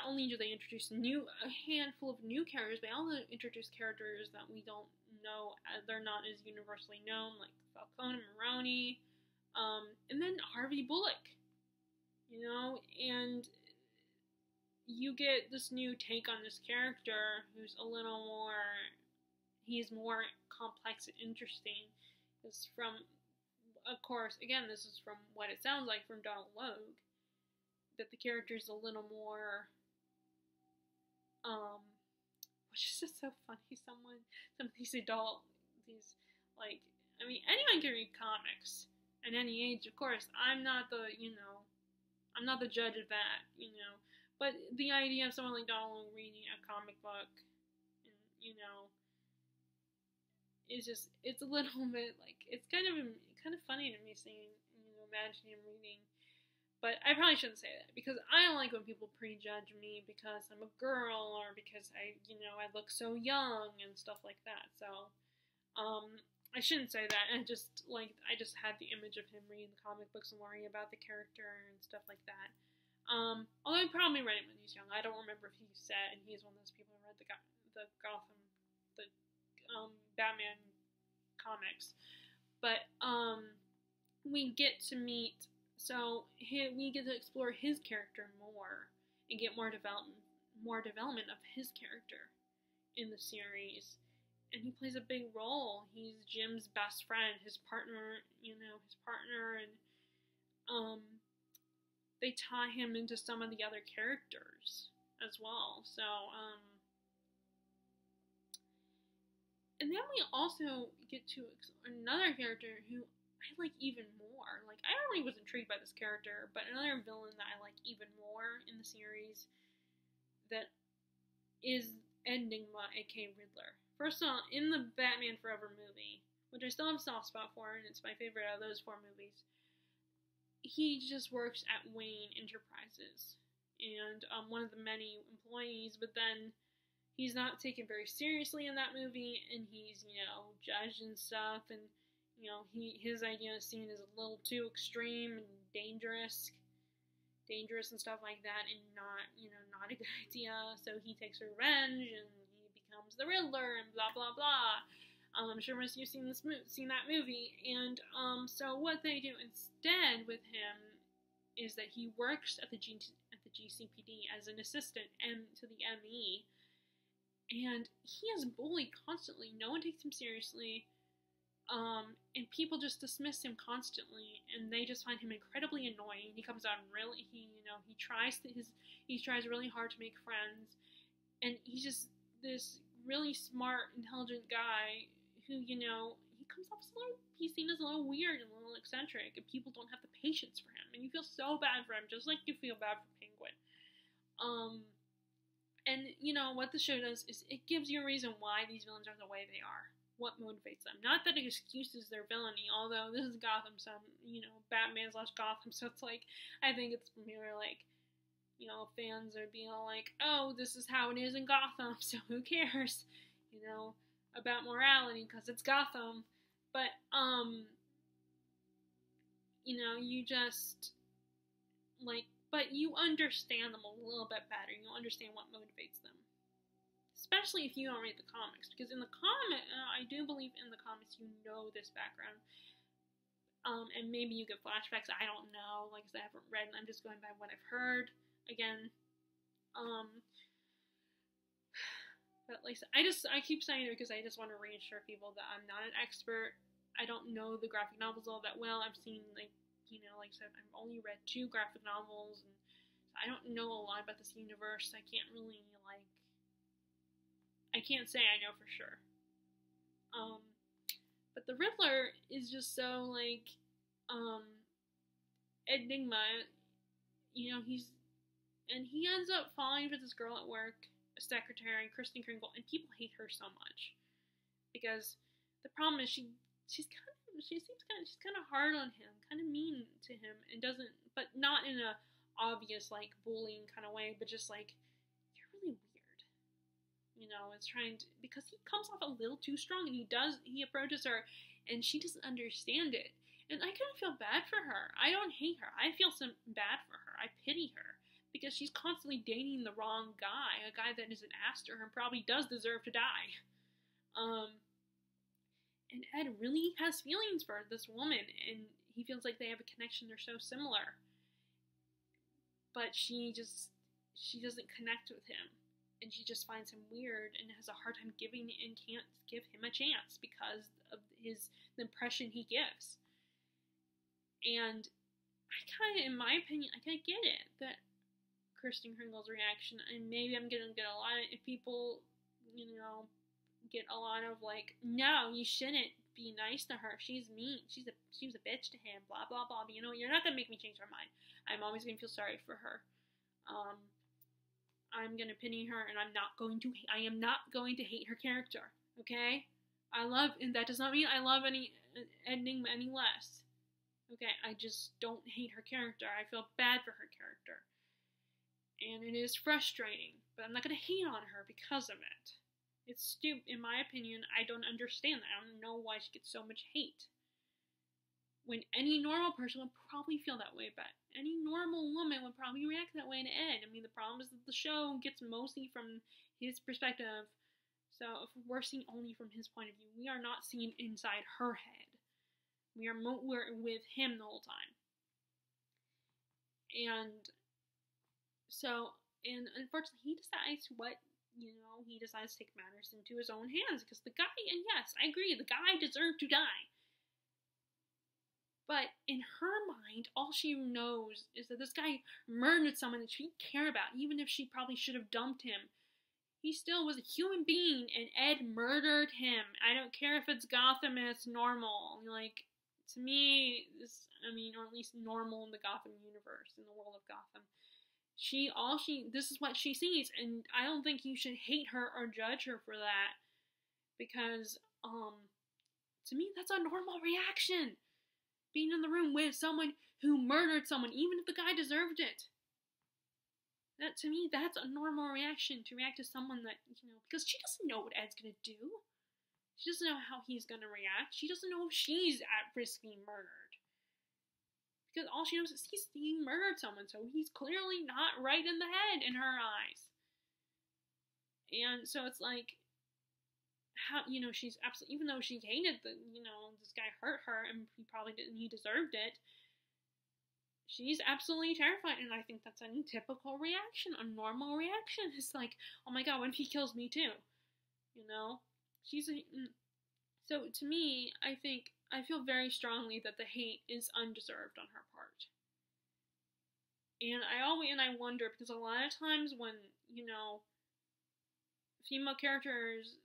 only do they introduce a handful of new characters, they also introduce characters that we don't know, they're not as universally known, like Falcone and Maroni, and then Harvey Bullock, and you get this new take on this character who's he's more complex and interesting. It's from, of course, again, this is from what it sounds like from Donald Logue, that the character's a little more, which is just so funny. Some of these anyone can read comics at any age, of course. I'm not the judge of that, but the idea of someone like Donald Logue reading a comic book, and, it's a little bit, it's kind of funny to me seeing, imagining him reading. But I probably shouldn't say that, because I don't like when people prejudge me because I'm a girl, or because I look so young and stuff like that. So, I shouldn't say that. I just had the image of him reading the comic books and worrying about the character and stuff like that. Although I probably read it when he was young. I don't remember if he said, and he's one of those people who read the Gotham, the Batman comics. But we get to meet, we get to explore his character more and get more development of his character in the series. And he plays a big role. He's Jim's best friend, his partner, and they tie him into some of the other characters as well. So, and then we also get to another character who I like even more. Like, I already was intrigued by this character, but another villain that I like even more in the series that is Enigma, aka Riddler. First of all, in the Batman Forever movie, which I still have a soft spot for, and it's my favorite out of those 4 movies, he just works at Wayne Enterprises, and one of the many employees, but then he's not taken very seriously in that movie, and he's, judged and stuff, and, his idea of scene is a little too extreme and dangerous and stuff like that, and not a good idea, so he takes revenge, and he becomes the Riddler, and blah, blah, blah. I'm sure most of you have seen that movie, and so what they do instead with him is that he works at the GCPD as an assistant to the ME, and he is bullied constantly. No one takes him seriously, and people just dismiss him constantly, and they just find him incredibly annoying. He comes out really, he tries really hard to make friends, and he's just this really smart, intelligent guy who, he comes off he's seen as a little weird and a little eccentric, and people don't have the patience for him, and you feel so bad for him, just like you feel bad for Penguin. And, what the show does is it gives you a reason why these villains are the way they are. What motivates them. Not that it excuses their villainy, although this is Gotham, so, Batman/Gotham, so it's like, I think it's more like, fans are being all like, oh, this is how it is in Gotham, so who cares, about morality, because it's Gotham. But, you just, but you understand them a little bit better. You understand what motivates them. Especially if you don't read the comics, because in the I do believe in the comics you know this background. And maybe you get flashbacks, I don't know, like I said, I haven't read, and I'm just going by what I've heard. Again, but like I said, I keep saying it because I just want to reassure people that I'm not an expert. I don't know the graphic novels all that well. I've seen, like I said, I've only read 2 graphic novels, and I don't know a lot about this universe. I can't really, I can't say I know for sure. But the Riddler is just so, Enigma, he ends up falling for this girl at work, a secretary, Kristen Kringle, and people hate her so much because the problem is she seems kind of hard on him, kind of mean to him, and but not in a obvious bullying kind of way, but just you're really weird. It's because he comes off a little too strong, and he approaches her, and she doesn't understand it, and I kind of feel bad for her. I don't hate her. I feel bad for her. I pity her. Because she's constantly dating the wrong guy, a guy that isn't asked her and probably does deserve to die. And Ed really has feelings for this woman, and he feels like they have a connection, they're so similar. But she doesn't connect with him, and she just finds him weird and has a hard time giving and can't give him a chance because of the impression he gives. And I kind of, in my opinion, I kind of get it, that Kristen Kringle's reaction, and maybe I'm gonna get a lot of, if people, get a lot of no, you shouldn't be nice to her. She's mean. She was a bitch to him. Blah blah blah. But you're not gonna make me change my mind. I'm always gonna feel sorry for her. I'm gonna pity her, and I am not going to hate her character. Okay, and that does not mean I love Enigma any less. Okay, I just don't hate her character. I feel bad for her character. And it is frustrating, but I'm not going to hate on her because of it. It's stupid. In my opinion, I don't understand that. I don't know why she gets so much hate. when any normal person would probably feel that way, but any normal woman would probably react that way to Ed. I mean, the problem is that the show gets mostly from his perspective, so if we're seeing only from his point of view, we are not seeing inside her head. We're with him the whole time. And so, and unfortunately, he decides he decides to take matters into his own hands, because the guy, and yes, I agree, the guy deserved to die. But in her mind, all she knows is that this guy murdered someone that she cared about, even if she probably should have dumped him. He still was a human being, and Ed murdered him. I don't care if it's Gotham and it's normal. Like, to me, or at least normal in the Gotham universe, in the world of Gotham. This is what she sees, and I don't think you should hate her or judge her for that, because, to me, that's a normal reaction. Being in the room with someone who murdered someone, even if the guy deserved it. That, to me, that's a normal reaction, to react to someone that, because she doesn't know what Ed's gonna do. She doesn't know how he's gonna react. She doesn't know if she's at risk being murdered. Because all she knows is he murdered someone, so he's clearly not right in the head in her eyes. And so it's like, how, she's absolutely, even though she hated this guy hurt her, and he probably didn't, he deserved it, she's absolutely terrified, and I think that's a typical reaction, a normal reaction. It's like, oh my god, what if he kills me too? So to me, I feel very strongly that the hate is undeserved on her part. And I wonder, because a lot of times when, female characters,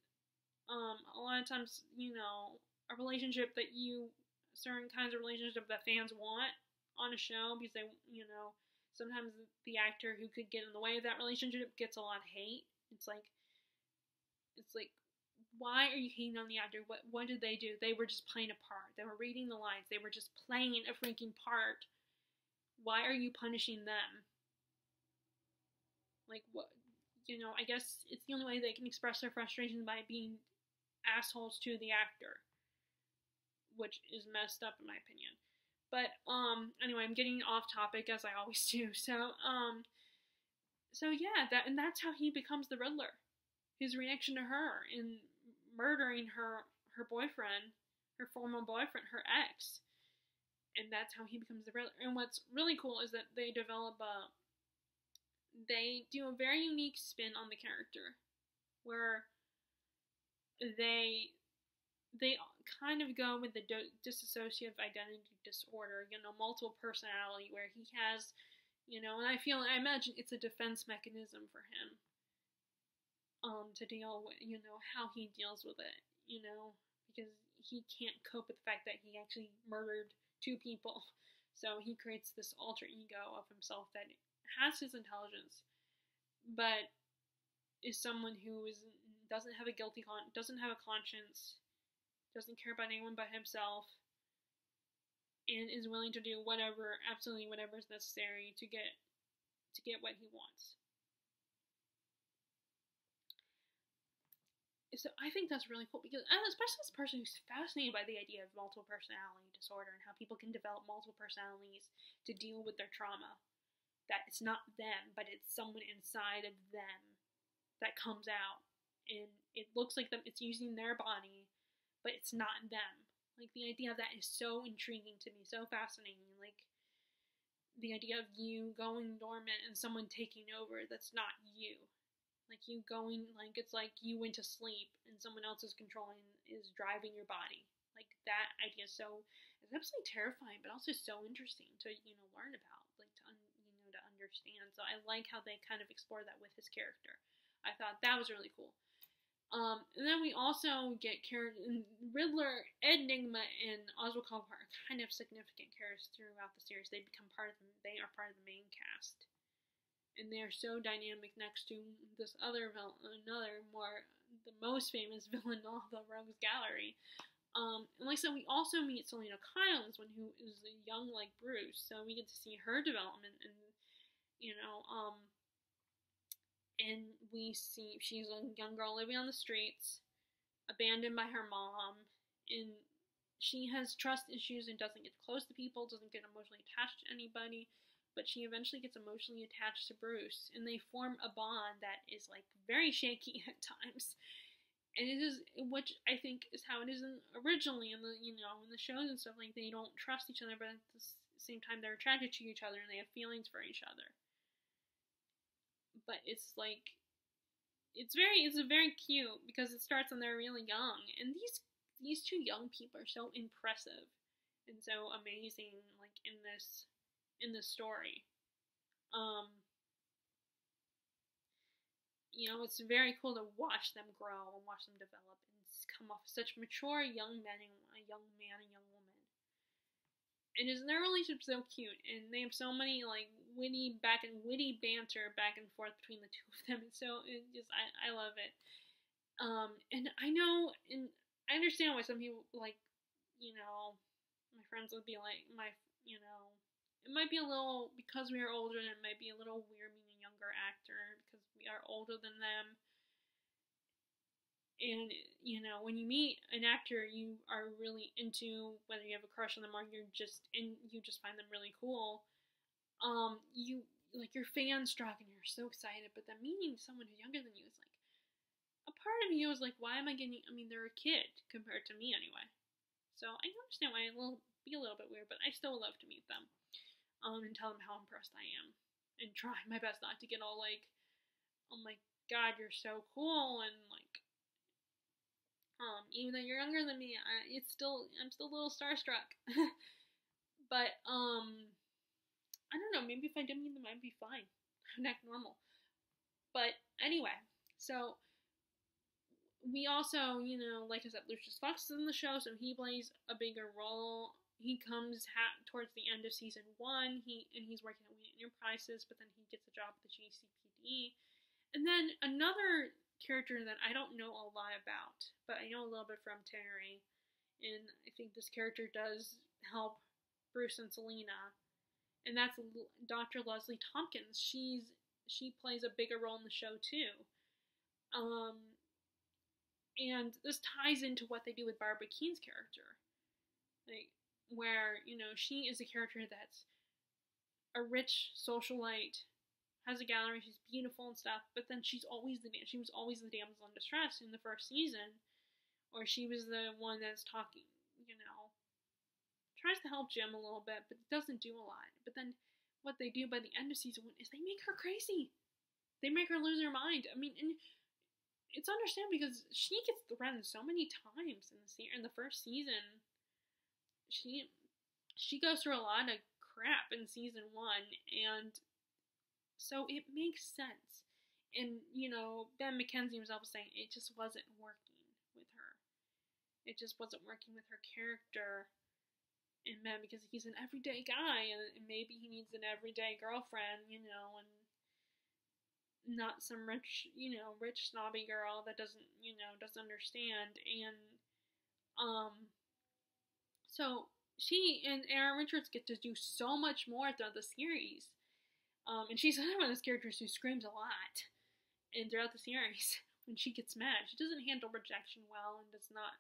a lot of times, a relationship that certain kinds of relationship that fans want on a show, because they, sometimes the actor who could get in the way of that relationship gets a lot of hate. It's like, why are you hating on the actor? What did they do? They were just playing a part. They were reading the lines. They were just playing a freaking part. Why are you punishing them? Like, what? I guess it's the only way they can express their frustration, by being assholes to the actor, which is messed up in my opinion. But anyway, I'm getting off topic, as I always do. So yeah, that's how he becomes the Riddler. His reaction to her in murdering her boyfriend, her former boyfriend, her ex, and that's how he becomes the Riddler. And what's really cool is that they do a very unique spin on the character, where they kind of go with the dissociative identity disorder, multiple personality, where he has, and I imagine it's a defense mechanism for him, to deal with, how he deals with it, because he can't cope with the fact that he actually murdered 2 people, so he creates this alter ego of himself that has his intelligence, but is someone who doesn't have a conscience, doesn't care about anyone but himself, and is willing to do absolutely whatever is necessary to get what he wants. So I think that's really cool, because especially as a person who's fascinated by the idea of multiple personality disorder and how people can develop multiple personalities to deal with their trauma. That it's not them, but it's someone inside of them that comes out, and it looks like them. It's using their body, but it's not them. Like, the idea of that is so intriguing to me, so fascinating. Like, the idea of you going dormant and someone taking over that's not you. Like, you going, like, it's like you went to sleep and someone else is driving your body. Like, that idea it's absolutely terrifying, but also so interesting to, learn about, like, to understand. So I like how they kind of explore that with his character. I thought that was really cool. And then we also get Riddler, Enigma, and Oswald Cobblepot are kind of significant characters throughout the series. They are part of the main cast, and they are so dynamic next to this the most famous villain in all the Rogues Gallery. And like I said, we also meet Selena Kyle, this one who is a young like Bruce, so we get to see her development, and and we see she's a young girl living on the streets, abandoned by her mom, and she has trust issues and doesn't get close to people, doesn't get emotionally attached to anybody, but she eventually gets emotionally attached to Bruce, and they form a bond that is like very shaky at times. And it is, which I think is how it is originally in the in the shows and stuff. Like they don't trust each other, but at the same time they're attracted to each other and they have feelings for each other. But it's like it's very cute because it starts when they're really young, and these two young people are so impressive and so amazing, like in this story. Um, it's very cool to watch them grow and watch them develop and come off such mature young men and a young man and young woman. And their relationship so cute, and they have so many like witty banter back and forth between the two of them. I love it. And I know, and I understand why some people like, my friends would be like, it might be a little, because we are older, and it might be a little weird being a younger actor because we are older than them. And, when you meet an actor you are really into, whether you have a crush on them or you just find them really cool, you're fan struck and you're so excited, but then meeting someone who's younger than you is like, a part of you is like, why am I getting, they're a kid compared to me anyway. So I understand why it will be a little bit weird, but I still love to meet them, and tell them how impressed I am, and try my best not to get all like, oh my god, you're so cool, and like, even though you're younger than me, I'm still a little starstruck. But I don't know, maybe if I didn't meet them, I'd be fine, I'd act normal. But anyway, so we also, like I said, Lucius Fox is in the show, so he plays a bigger role. He comes towards the end of season 1. He's working at Wheaton Enterprises, but then he gets a job at the GCPD. And then another character that I don't know a lot about, but I know a little bit from Terry, and I think this character does help Bruce and Selena, and that's Dr. Leslie Tompkins. She plays a bigger role in the show too. And this ties into what they do with Barbara Keene's character, like where she is a character that's a rich socialite, has a gallery, she's beautiful and stuff, but then she was always the damsel in distress in the first season, or she was the one that's talking, tries to help Jim a little bit, but doesn't do a lot. But then what they do by the end of season 1 is they make her crazy. They make her lose her mind. And it's understandable because she gets threatened so many times in the first season. She goes through a lot of crap in season 1, and so it makes sense. And Ben McKenzie himself was saying it just wasn't working with her. It just wasn't working with her character. And Ben, because he's an everyday guy, and maybe he needs an everyday girlfriend, and not some rich snobby girl that doesn't understand. And so she and Erin Richards get to do so much more throughout the series. And she's one of those characters who screams a lot, and throughout the series, when she gets mad, she doesn't handle rejection well, and does not,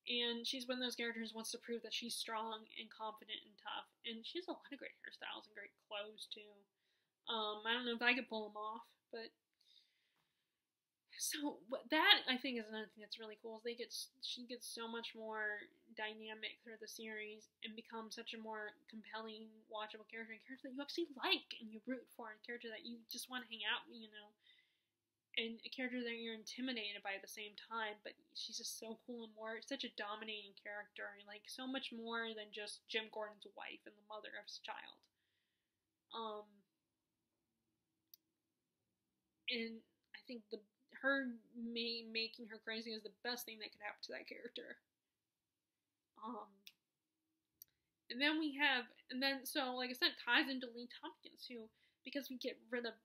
and she's one of those characters who wants to prove that she's strong and confident and tough, and she has a lot of great hairstyles and great clothes too. I don't know if I could pull them off, but so that I think is another thing that's really cool. Is she gets so much more dynamic through the series and becomes such a more compelling, watchable character, a character that you actually like and you root for, a character that you just want to hang out with, and a character that you're intimidated by at the same time. But she's just so cool and such a dominating character, like so much more than just Jim Gordon's wife and the mother of his child. And I think her making her crazy is the best thing that could happen to that character. And then so like I said, ties into Lee Tompkins, who, because we get rid of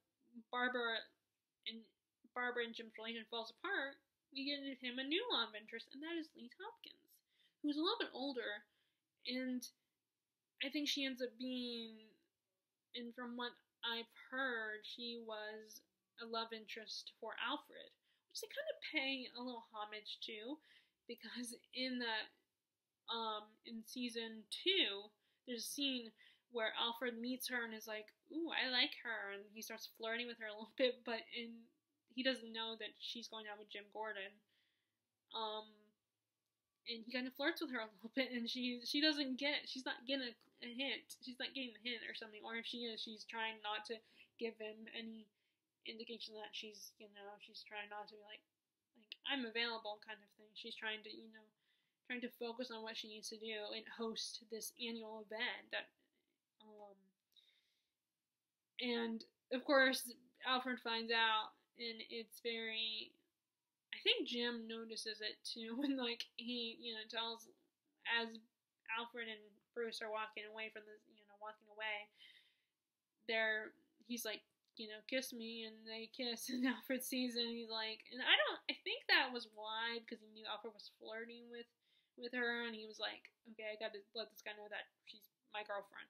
Barbara and Jim's relationship falls apart, we get him a new love interest, and that is Lee Tompkins, who's a little bit older, and I think she ends up being, and from what I've heard, she was a love interest for Alfred, which they kind of pay a little homage to. because in season 2, there's a scene where Alfred meets her and is like, "Ooh, I like her," and he starts flirting with her a little bit, but he doesn't know that she's going out with Jim Gordon. And he kind of flirts with her a little bit, and she's not getting a hint. She's not getting the hint or something, or if she is, she's trying not to give him any indication that she's trying not to be like I'm available kind of thing. She's trying to focus on what she needs to do and host this annual event that, and of course Alfred finds out, and it's very. I think Jim notices it too when he tells, as Alfred and Bruce are walking away, he's like, kiss me, and they kiss, and Alfred sees it, and he's like, and I think that was why, because he knew Alfred was flirting with her, and he was like, okay, I got to let this guy know that she's my girlfriend.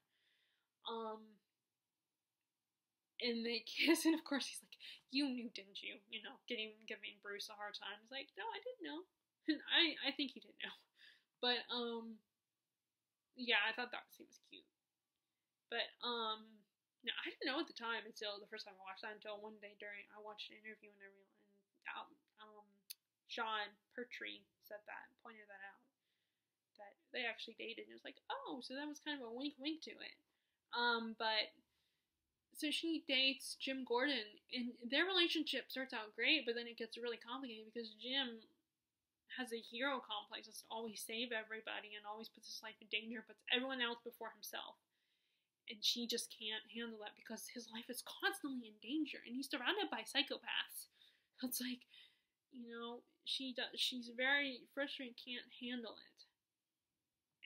And they kiss, and of course he's like, you knew, didn't you? Giving Bruce a hard time. He's like, no, I didn't know. And I think he did know. But, yeah, I thought that scene was cute. But, no, I didn't know at the time until the first time I watched that, until one day I watched an interview and Sean Pertwee pointed that out, that they actually dated, and it was like, oh, so that was kind of a wink to it. But, so she dates Jim Gordon, and their relationship starts out great, but then it gets really complicated because Jim has a hero complex, has to always save everybody and always puts his life in danger, puts everyone else before himself. And she just can't handle that because his life is constantly in danger, and he's surrounded by psychopaths. It's like, she's very frustrated, can't handle it.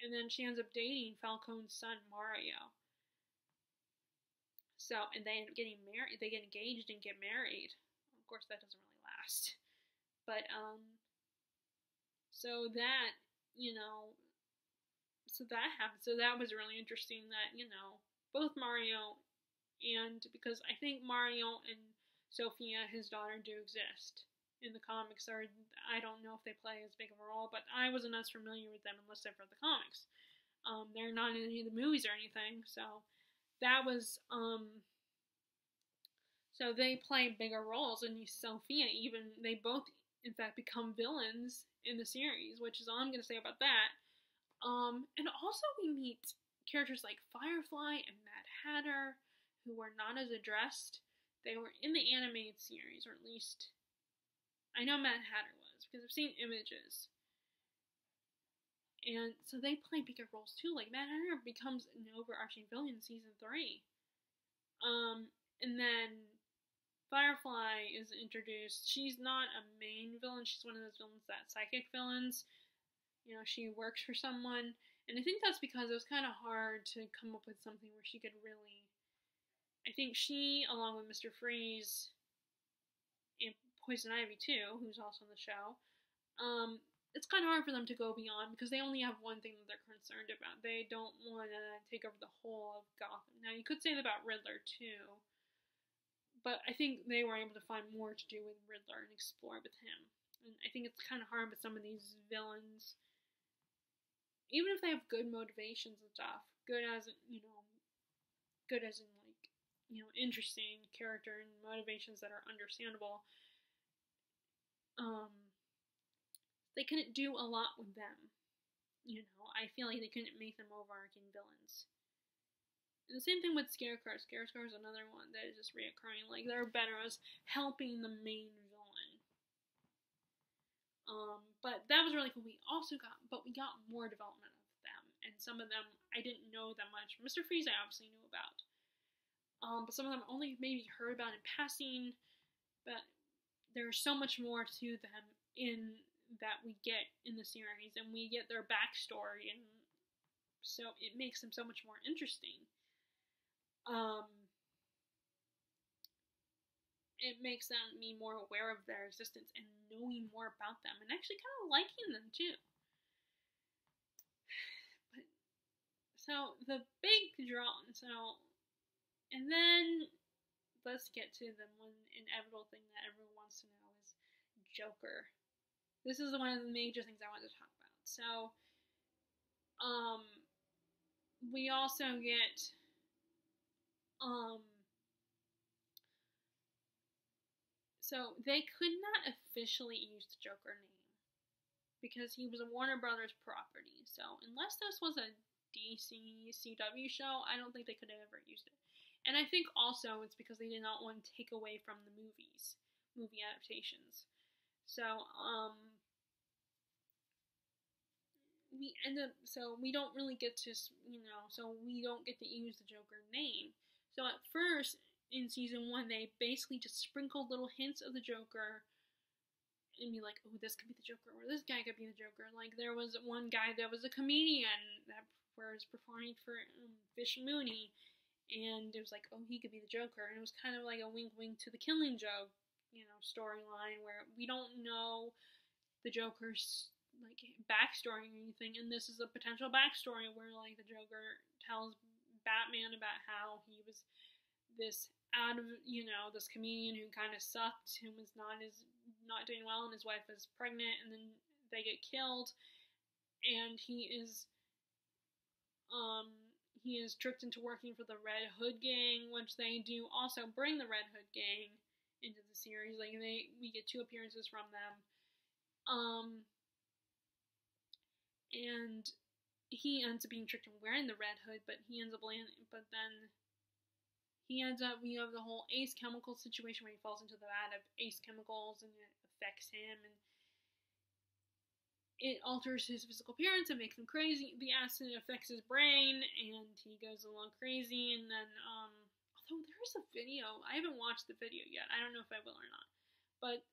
And then she ends up dating Falcone's son, Mario. So, and they end up getting married. They get engaged and get married. Of course, that doesn't really last. But, so that, so that happened. So that was really interesting that, both Mario and, because I think Mario and Sophia, his daughter, do exist in the comics. Or I don't know if they play as big of a role, but I wasn't as familiar with them unless I've read the comics. They're not in any of the movies or anything, so that was, so they play bigger roles, and Sophia they both, in fact, become villains in the series, which is all I'm going to say about that. And also we meet characters like Firefly and Mad Hatter, who were not as addressed. They were in the animated series, or at least, I know Mad Hatter was, because I've seen images. And so they play bigger roles too. Like Mad Hatter becomes an overarching villain in season 3. And then Firefly is introduced. She's not a main villain. She's one of those villains that psychic villains. She works for someone. And I think that's because it was kind of hard to come up with something where she could really. I think she, along with Mr. Freeze and Poison Ivy too, who's also on the show, it's kind of hard for them to go beyond because they only have one thing that they're concerned about. They don't want to take over the whole of Gotham. Now, you could say that about Riddler, too. But I think they were able to find more to do with Riddler and explore with him. And I think it's kind of hard with some of these villains. Even if they have good motivations and stuff, good as in, interesting character and motivations that are understandable, they couldn't do a lot with them. I feel like they couldn't make them overarching villains. And the same thing with Scarecrow. Scarecrow is another one that is just reoccurring. Like, they're better as helping the main villain. But that was really cool. We got more development of them. And some of them, I didn't know that much. Mr. Freeze, I obviously knew about. But some of them only maybe heard about in passing. But there's so much more to them that we get in the series, and we get their backstory, and so it makes them so much more interesting. It makes me more aware of their existence and knowing more about them, and actually kind of liking them too. But so the big draw, and then let's get to the one inevitable thing that everyone wants to know is Joker. this is one of the major things I wanted to talk about. So, we also get, so they could not officially use the Joker name because he was a Warner Brothers property. So unless this was a DC CW show, I don't think they could have ever used it. And I think also it's because they did not want to take away from the movie adaptations. So we end up, so we don't really get to, so we don't get to use the Joker name. So at first in season 1, they basically just sprinkled little hints of the Joker and be like, oh, this could be the Joker, or this guy could be the Joker. Like, there was one guy that was a comedian that was performing for Fish Mooney, and it was like, oh, he could be the Joker, and it was kind of like a wink-wink to the Killing Joke, storyline, where we don't know the Joker's, like, backstory or anything, and this is a potential backstory where, like, the Joker tells Batman about how he was this this comedian who kind of sucked, who was not doing well, and his wife is pregnant, and then they get killed, and he is tricked into working for the Red Hood gang, which they do also bring the Red Hood gang into the series. Like, we get 2 appearances from them, and he ends up being tricked into wearing the Red Hood, but we have the whole Ace Chemical situation where he falls into the vat of Ace Chemicals and it affects him, and it alters his physical appearance and makes him crazy. The acid affects his brain and he goes along crazy, and then, although there is a video, I haven't watched the video yet, I don't know if I will or not, but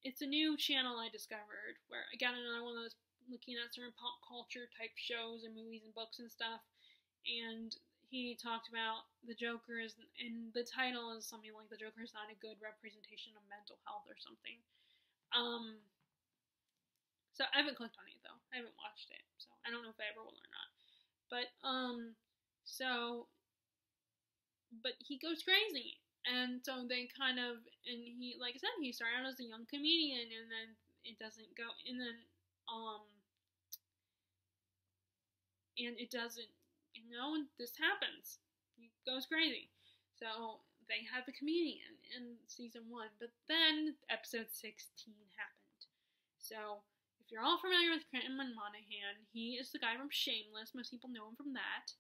it's a new channel I discovered where, again, another one of those looking at certain pop culture type shows and movies and books and stuff, and he talked about the Joker and the title is something like the Joker is not a good representation of mental health or something. So I haven't clicked on it though. I haven't watched it, so I don't know if I ever will or not. But but he goes crazy, and so they kind of, and he, like I said, he started out as a young comedian, and then it doesn't go, and then and it doesn't. This happens. He goes crazy. So they have a comedian in season 1, but then episode 16 happened. So if you're all familiar with Cameron Monaghan, he is the guy from Shameless. Most people know him from that.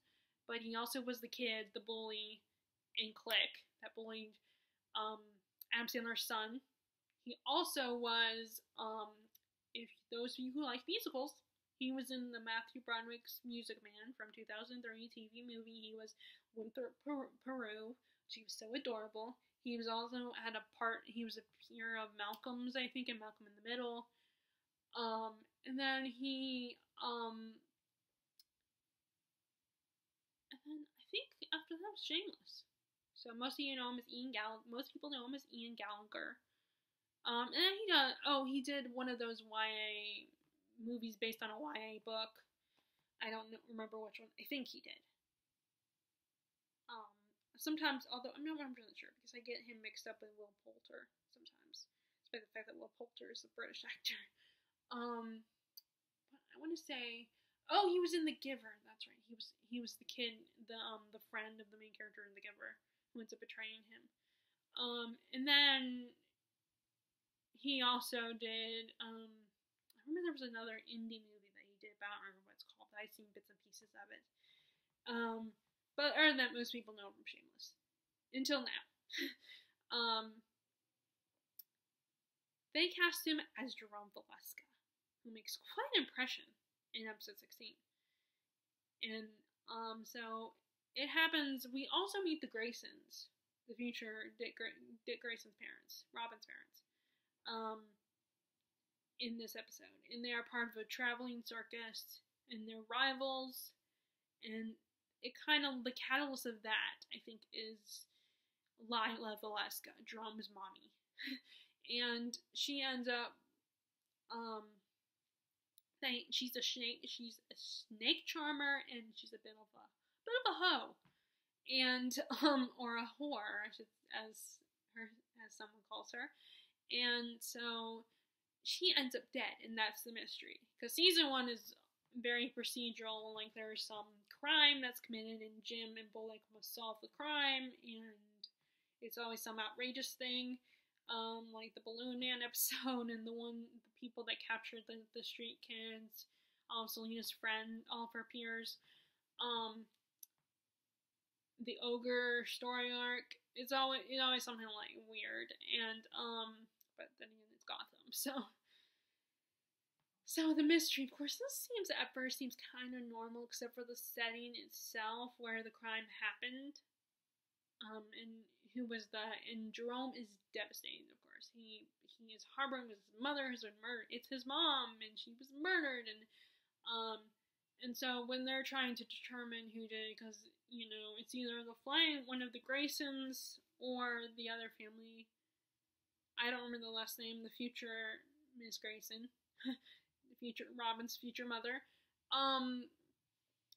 But he also was the kid, the bully in Click, that bullied Adam Sandler's son. He also was, if those of you who like musicals, he was in the Matthew Broderick's Music Man from 2003 TV movie. He was Winthrop Peru. She was so adorable. He was also had a part. He was a peer of Malcolm's, I think, in Malcolm in the Middle. And then and then I think after that was Shameless. So most of you know him as Ian Gallagher. Most people know him as Ian Gallagher. And then he did one of those YA movies based on a YA book. I don't remember which one. I think he did. Sometimes, although I'm not 100% sure, because I get him mixed up with Will Poulter sometimes, despite the fact that Will Poulter is a British actor. But I want to say, he was in The Giver. That's right. He was the kid, the friend of the main character in The Giver, who ends up betraying him. And then he also did. I remember there was another indie movie that he did, but I don't remember what it's called. But I've seen bits and pieces of it. But other than that, most people know him from Shameless. Until now. They cast him as Jerome Valeska, who makes quite an impression in episode 16. And so it happens. We also meet the Graysons, the future Dick Grayson's parents, Robin's parents, in this episode. And they are part of a traveling circus, and they're rivals. And it kind of, the catalyst of that, I think, is Lila Valeska, Drum's mommy. And she ends up, she's a snake charmer, and she's a bit of a hoe, and or a whore, as someone calls her. And so she ends up dead, and that's the mystery. Because season 1 is very procedural, like there's some crime that's committed, and Jim and Bullock must solve the crime, and it's always some outrageous thing, like the Balloon Man episode, and the people that captured the street kids, Selina's friend, all of her peers, the ogre story arc. It's always something like weird, and but then again, it's Gotham, So the mystery, of course, this at first seems kind of normal, except for the setting itself where the crime happened. And Jerome is devastated, of course. He is harboring with his mother, has been murdered. It's his mom, and she was murdered, and so when they're trying to determine who did it, because, it's either one of the Graysons, or the other family. I don't remember the last name, the future Miss Grayson. Robin's future mother.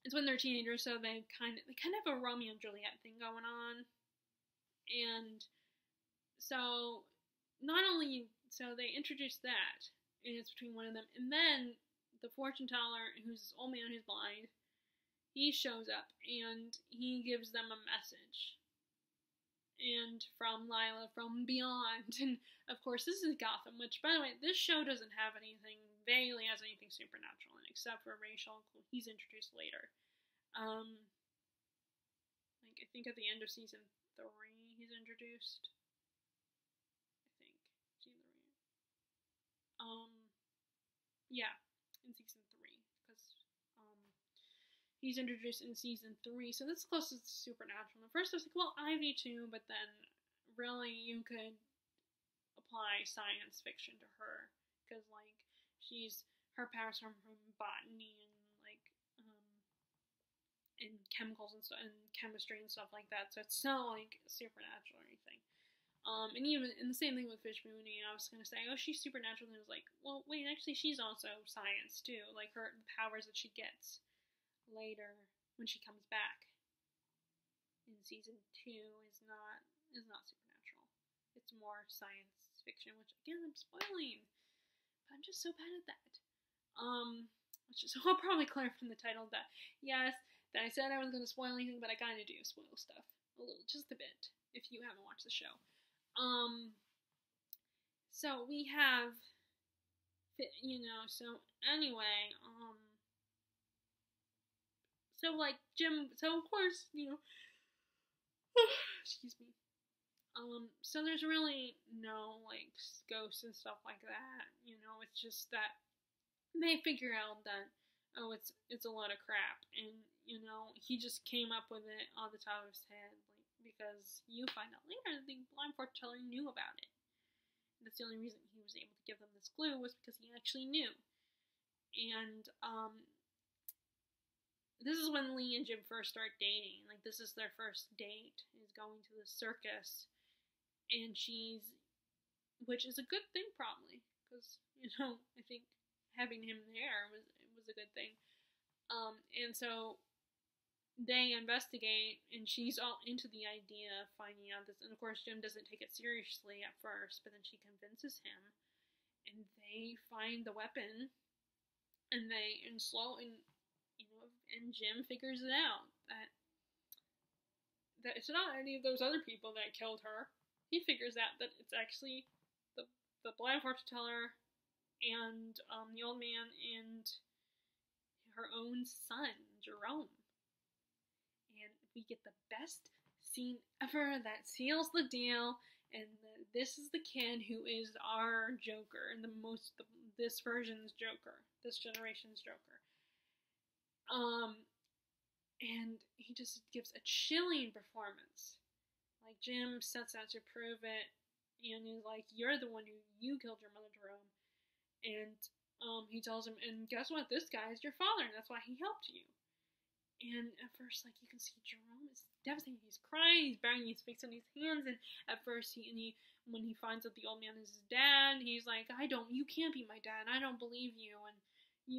It's when they're teenagers, so they kind of have a Romeo and Juliet thing going on, and so they introduce that, and it's between one of them, and then the fortune teller, who's this old man who's blind, he shows up and he gives them a message. And from Lila, from beyond, and of course this is Gotham, which, by the way, this show doesn't have anything, vaguely has anything supernatural in it, except for Rachel. He's introduced later. I think at the end of season 3 he's introduced. I think season 3. Yeah, in season 3, because he's introduced in season 3, so that's closest to supernatural. At first I was like, well, Ivy too, but then really you could apply science fiction to her, because her powers come from botany and and chemicals and stuff, and chemistry and stuff like that, so it's not like supernatural or anything. And even, and the same thing with Fish Mooney, I was gonna say, oh, she's supernatural, and it was like, well, wait, actually she's also science too, like the powers that she gets later when she comes back in season 2 is not supernatural. It's more science fiction, which again I'm spoiling, but I'm just so bad at that. I'll probably clear from the title that yes, that I said I was gonna spoil anything, but I kinda do spoil stuff a little, just a bit, if you haven't watched the show. So we have, so anyway, so like Jim, so of course, excuse me. So there's really no like ghosts and stuff like that. It's just that they figure out that it's a lot of crap, and he just came up with it on the top of his head, because you find out later that the blind fortune teller knew about it. And that's the only reason he was able to give them this clue, was because he actually knew. And this is when Lee and Jim first start dating. Like, this is their first date, is going to the circus, and which is a good thing probably, because I think having him there was a good thing. And so they investigate, and she's all into the idea of finding out this. And of course, Jim doesn't take it seriously at first, but then she convinces him, and they find the weapon, and Jim figures it out that it's not any of those other people that killed her. He figures out that it's actually the blind fortune teller and the old man and her own son, Jerome. And we get the best scene ever that seals the deal, and this is the kid who is our Joker, and this version's Joker, this generation's Joker. And he just gives a chilling performance. Like, Jim sets out to prove it, and he's like, you're the one you killed your mother, Jerome. And he tells him, and guess what, this guy is your father, and that's why he helped you. And at first, like, you can see Jerome is devastated. He's crying, he's banging his face on his hands, and at first, when he finds out the old man is his dad, he's like, you can't be my dad, I don't believe you, and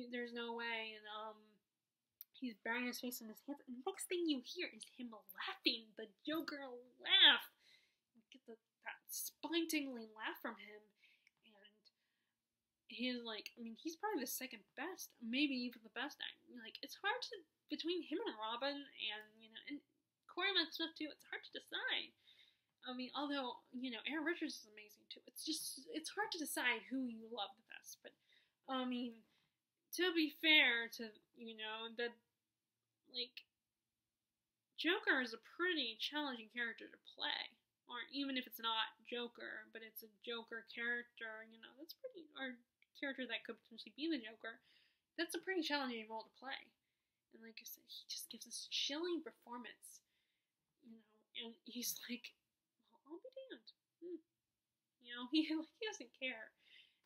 there's no way, and he's banging his face on his hands, and the next thing you hear is him laughing, the Joker laugh. You get that spine-tingling laugh from him, and his, like, I mean, he's probably the second best, maybe even the best actor. Like, it's hard to, between him and Robin, and, and Corey Michael Smith too, it's hard to decide. I mean, although, Aaron Richards is amazing too. It's hard to decide who you love the best. But, I mean, to be fair to, that, like, Joker is a pretty challenging character to play. Or even if it's not Joker, but it's a Joker character, that's pretty, or character that could potentially be the Joker, that's a pretty challenging role to play. And like I said, he just gives this chilling performance, and he's like, well, I'll be damned. He doesn't care.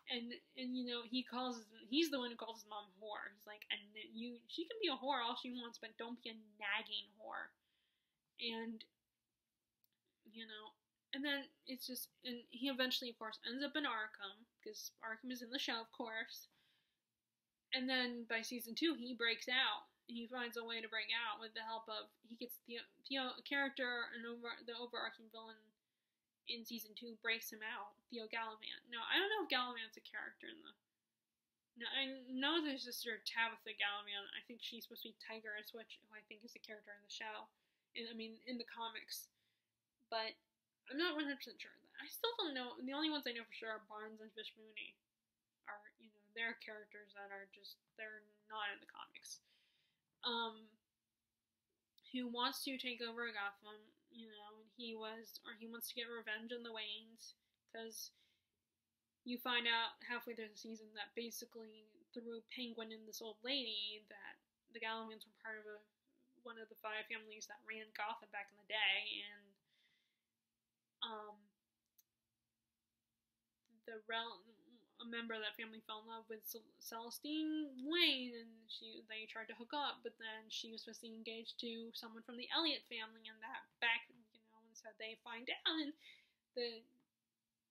And he's the one who calls his mom a whore. He's like, and she can be a whore all she wants, but don't be a nagging whore. And, and then it's just, and he eventually, of course, ends up in Arkham, because Arkham is in the show, of course. And then by season 2, he breaks out. He finds a way to break out with the help of, he gets Theo, a character, the overarching villain in season 2 breaks him out, Theo Gallivant. Now, I don't know if Gallivant's a character in the, now, I know there's sister Tabitha Gallivant. I think she's supposed to be Tigress, who I think is the character in the show. In the comics. But I'm not 100% sure of that. I still don't know. The only ones I know for sure are Barnes and Fish Mooney. Are, they're characters that are just, they're not in the comics. Who wants to take over Gotham, and he wants to get revenge on the Waynes, because you find out halfway through the season that basically through Penguin and this old lady that the Gallivants were part of one of the 5 families that ran Gotham back in the day, and a member of that family fell in love with Celestine Wayne, and they tried to hook up, but then she was supposed to be engaged to someone from the Elliot family, and that and so they find out, and the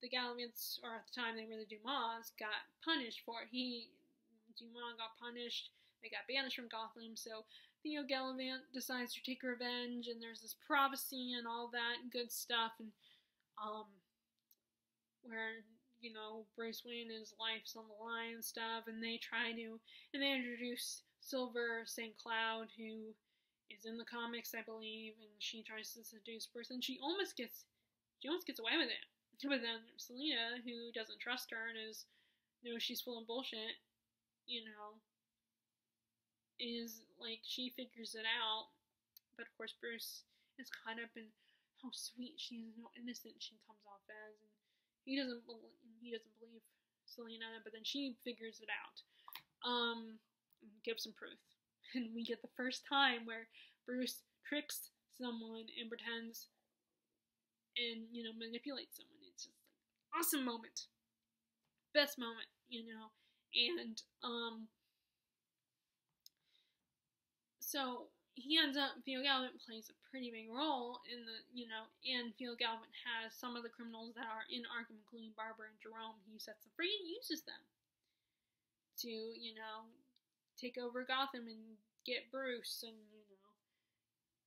Gallivants, or at the time they were the Dumas, got punished for it. Dumas got punished, they got banished from Gotham, so Theo Gallivant decides to take revenge, and there's this prophecy and all that good stuff, and where Bruce Wayne, his life's on the line and stuff, and they introduce Silver St. Cloud, who is in the comics, I believe, and she tries to seduce Bruce, and she almost gets away with it. But then Selina, who doesn't trust her and knows she's full of bullshit, is like, she figures it out, but of course Bruce is caught up in how sweet she is and how innocent she comes off as, and he doesn't believe Selina, but then she figures it out. Gives some proof, and we get the first time where Bruce tricks someone and pretends and manipulates someone. It's just like awesome moment, best moment, and so he ends up, Theo Gallivant plays a pretty big role in the, and Theo Gallivant has some of the criminals that are in Arkham, including Barbara and Jerome. He sets them free and uses them to, take over Gotham and get Bruce and,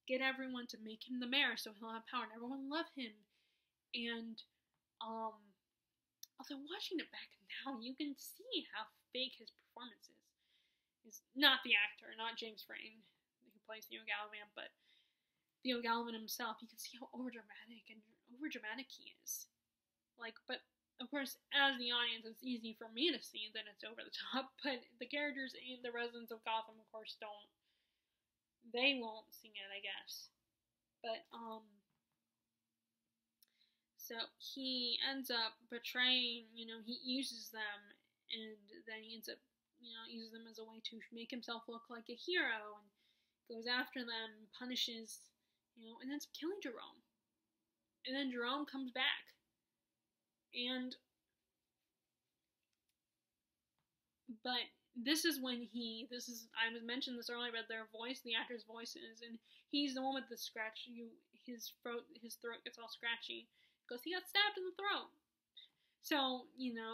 get everyone to make him the mayor so he'll have power and everyone will love him. And, although watching it back now, you can see how fake his performance is. He's not the actor, not James Frayne, who plays Theo Gallivant, but Theo Gallivant himself. You can see how overdramatic he is. Like, but of course, as the audience, it's easy for me to see that it's over the top, but the characters and the residents of Gotham, of course, don't. They won't see it, I guess. But, so he ends up betraying, he uses them, and then he ends up, uses them as a way to make himself look like a hero, and goes after them, punishes, and ends up killing Jerome. And then Jerome comes back. But this is when I mentioned this earlier about the actor's voices, and he's the one with the scratch, his throat gets all scratchy, because he got stabbed in the throat. So,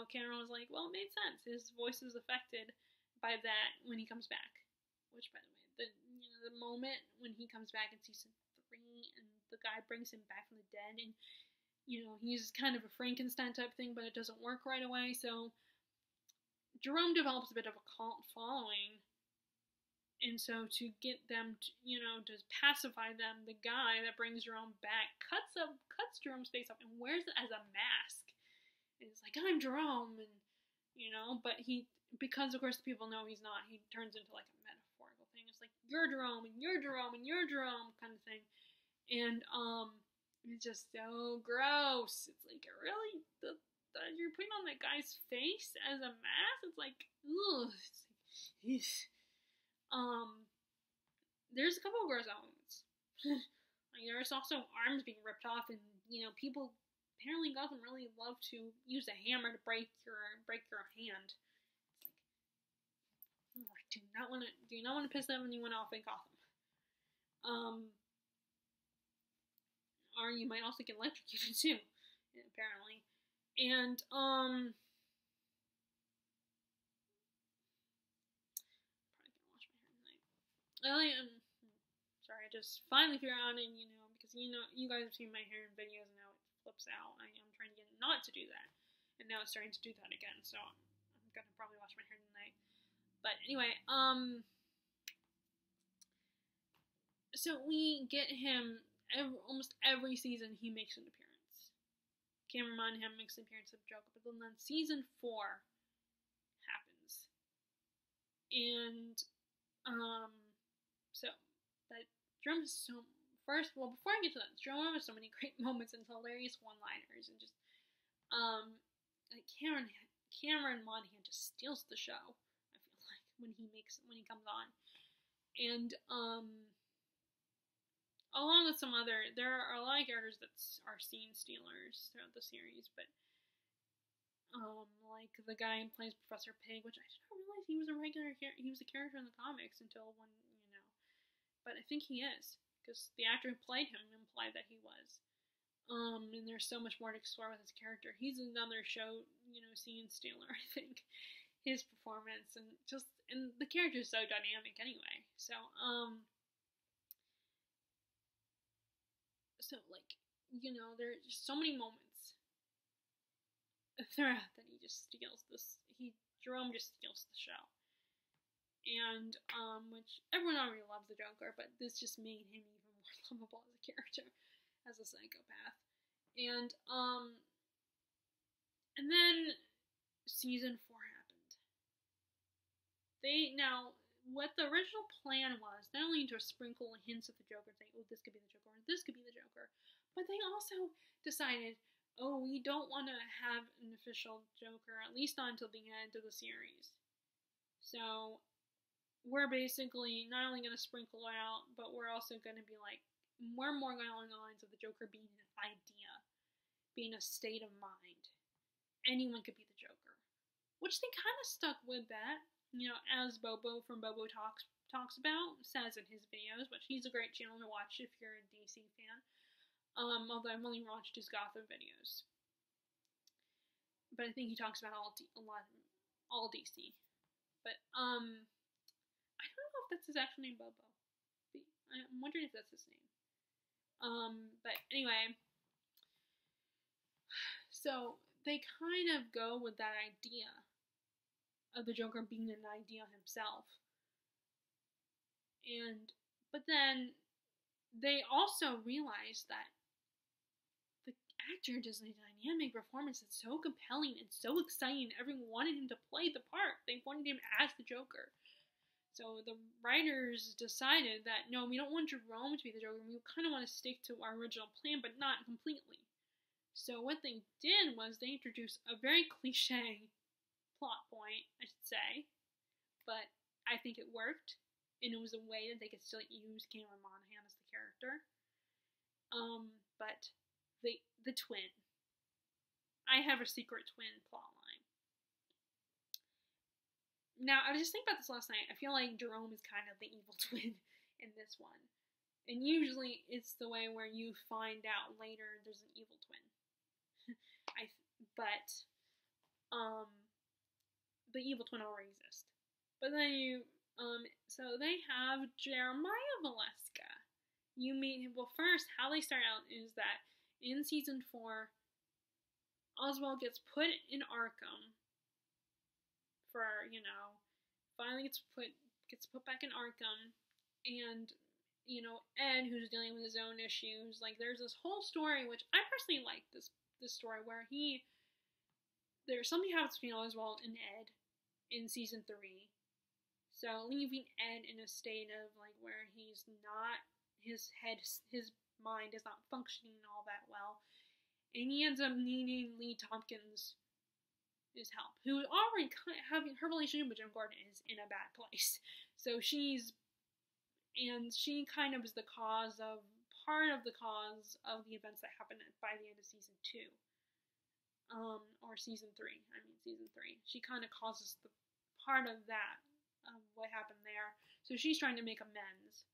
Cameron was like, well, it made sense. His voice is affected by that when he comes back. Which, by the way, the moment when he comes back in season 3, and the guy brings him back from the dead, and, he uses kind of a Frankenstein type thing, but it doesn't work right away, so Jerome develops a bit of a cult following, and so to get them to, to pacify them, the guy that brings Jerome back cuts Jerome's face up and wears it as a mask. And it's like, I'm Jerome, and but because of course the people know he's not, he turns into like a metaphorical thing. It's like, you're Jerome, and you're Jerome, and you're Jerome kind of thing. And it's just so gross. It's like, really, you're putting on that guy's face as a mask? It's like, ugh. It's like, there's a couple of gross elements. Like, there's also arms being ripped off, and people apparently Gotham really love to use a hammer to break your hand. It's like, do not want to piss anyone off in Gotham. Or you might also get electrocuted too, apparently. And probably gonna wash my hair tonight. Sorry, I just finally figured out, and because you guys have seen my hair in videos, and now it flips out. I'm trying to get it not to do that, and now it's starting to do that again. So I'm gonna probably wash my hair tonight. But anyway, so we get him almost every season. He makes an appearance. Cameron Monaghan makes an appearance of Joker, but then season 4 happens, and so that Jerome has so before I get to that, Jerome has so many great moments and hilarious one-liners, and just like Cameron Monaghan just steals the show. I feel like when he comes on, and along with there are a lot of characters that are scene stealers throughout the series, but like the guy who plays Professor Pig, which I didn't realize he was a character in the comics until when but I think he is, because the actor who played him implied that he was. And there's so much more to explore with his character. He's another show, scene stealer, I think. His performance and the character is so dynamic anyway. So, like, there's just so many moments throughout that Jerome just steals the show. And, which everyone already loves the Joker, but this just made him even more lovable as a character, as a psychopath. And then season 4 happened. What the original plan was, not only to sprinkle hints of the Joker, saying, oh, this could be the Joker, or this could be the Joker, but they also decided, oh, we don't want to have an official Joker, at least not until the end of the series. So we're basically not only going to sprinkle it out, but we're also going to be like, we're more going along the lines of the Joker being an idea, being a state of mind. Anyone could be the Joker. Which they kind of stuck with that, as Bobo from Bobo talks about, says in his videos, which he's a great channel to watch if you're a DC fan. Although I've only watched his Gotham videos. But I think he talks about all DC. But, I don't know if that's his actual name, Bobo. I'm wondering if that's his name. But anyway, so they kind of go with that idea of the Joker being an idea himself. But then they also realize that the actor does a dynamic performance that's so compelling and so exciting. Everyone wanted him to play the part. They wanted him as the Joker. So the writers decided that, no, we don't want Jerome to be the Joker. We kind of want to stick to our original plan, but not completely. So what they did was they introduced a very cliche plot point, I should say. But I think it worked. And it was a way that they could still use Cameron Monaghan as the character. But the twin. I have a secret twin plotline. Now, I was just thinking about this last night. I feel like Jerome is kind of the evil twin in this one. And usually it's the way where you find out later there's an evil twin. But the evil twin already exists. But then so they have Jeremiah Valeska. First, how they start out is that in season 4, Oswald gets put in Arkham for, finally gets put back in Arkham, and Ed, who's dealing with his own issues. Like, there's this whole story, which I personally like this story, where there's something happens between Oswald and Ed in season 3. So leaving Ed in a state of like where he's not, his mind is not functioning all that well, and he ends up needing Lee Tompkins' help, who already having her relationship with Jim Gordon is in a bad place. So she kind of is part of the cause of the events that happen by the end of season 2. Or season 3. Season 3. She kind of causes the part of that, what happened there. So she's trying to make amends.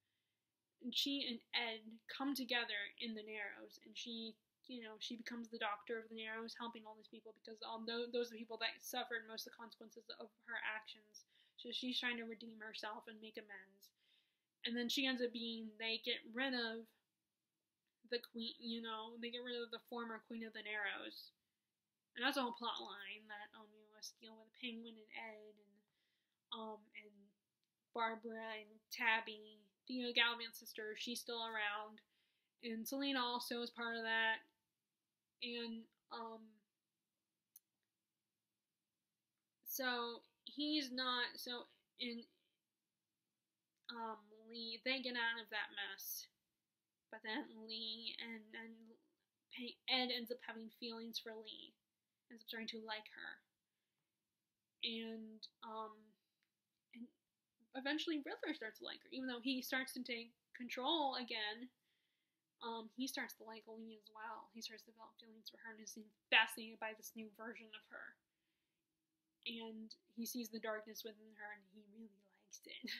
And she and Ed come together in the Narrows, and she becomes the doctor of the Narrows, helping all these people, because those are the people that suffered most of the consequences of her actions. So she's trying to redeem herself and make amends. And then she ends up they get rid of the queen, they get rid of the former Queen of the Narrows. And that's a whole plot line that has to deal with Penguin and Ed and Barbara and Tabby, the Gallivant sister. She's still around, and Selena also is part of that. And so he's not. So in Lee, they get out of that mess, but then Lee and Ed ends up having feelings for Lee. Ends up starting to like her, and eventually Riddler starts to like her, even though he starts to take control again. He starts to like Lee as well. He starts to develop feelings for her, and is fascinated by this new version of her. And he sees the darkness within her, and he really likes it.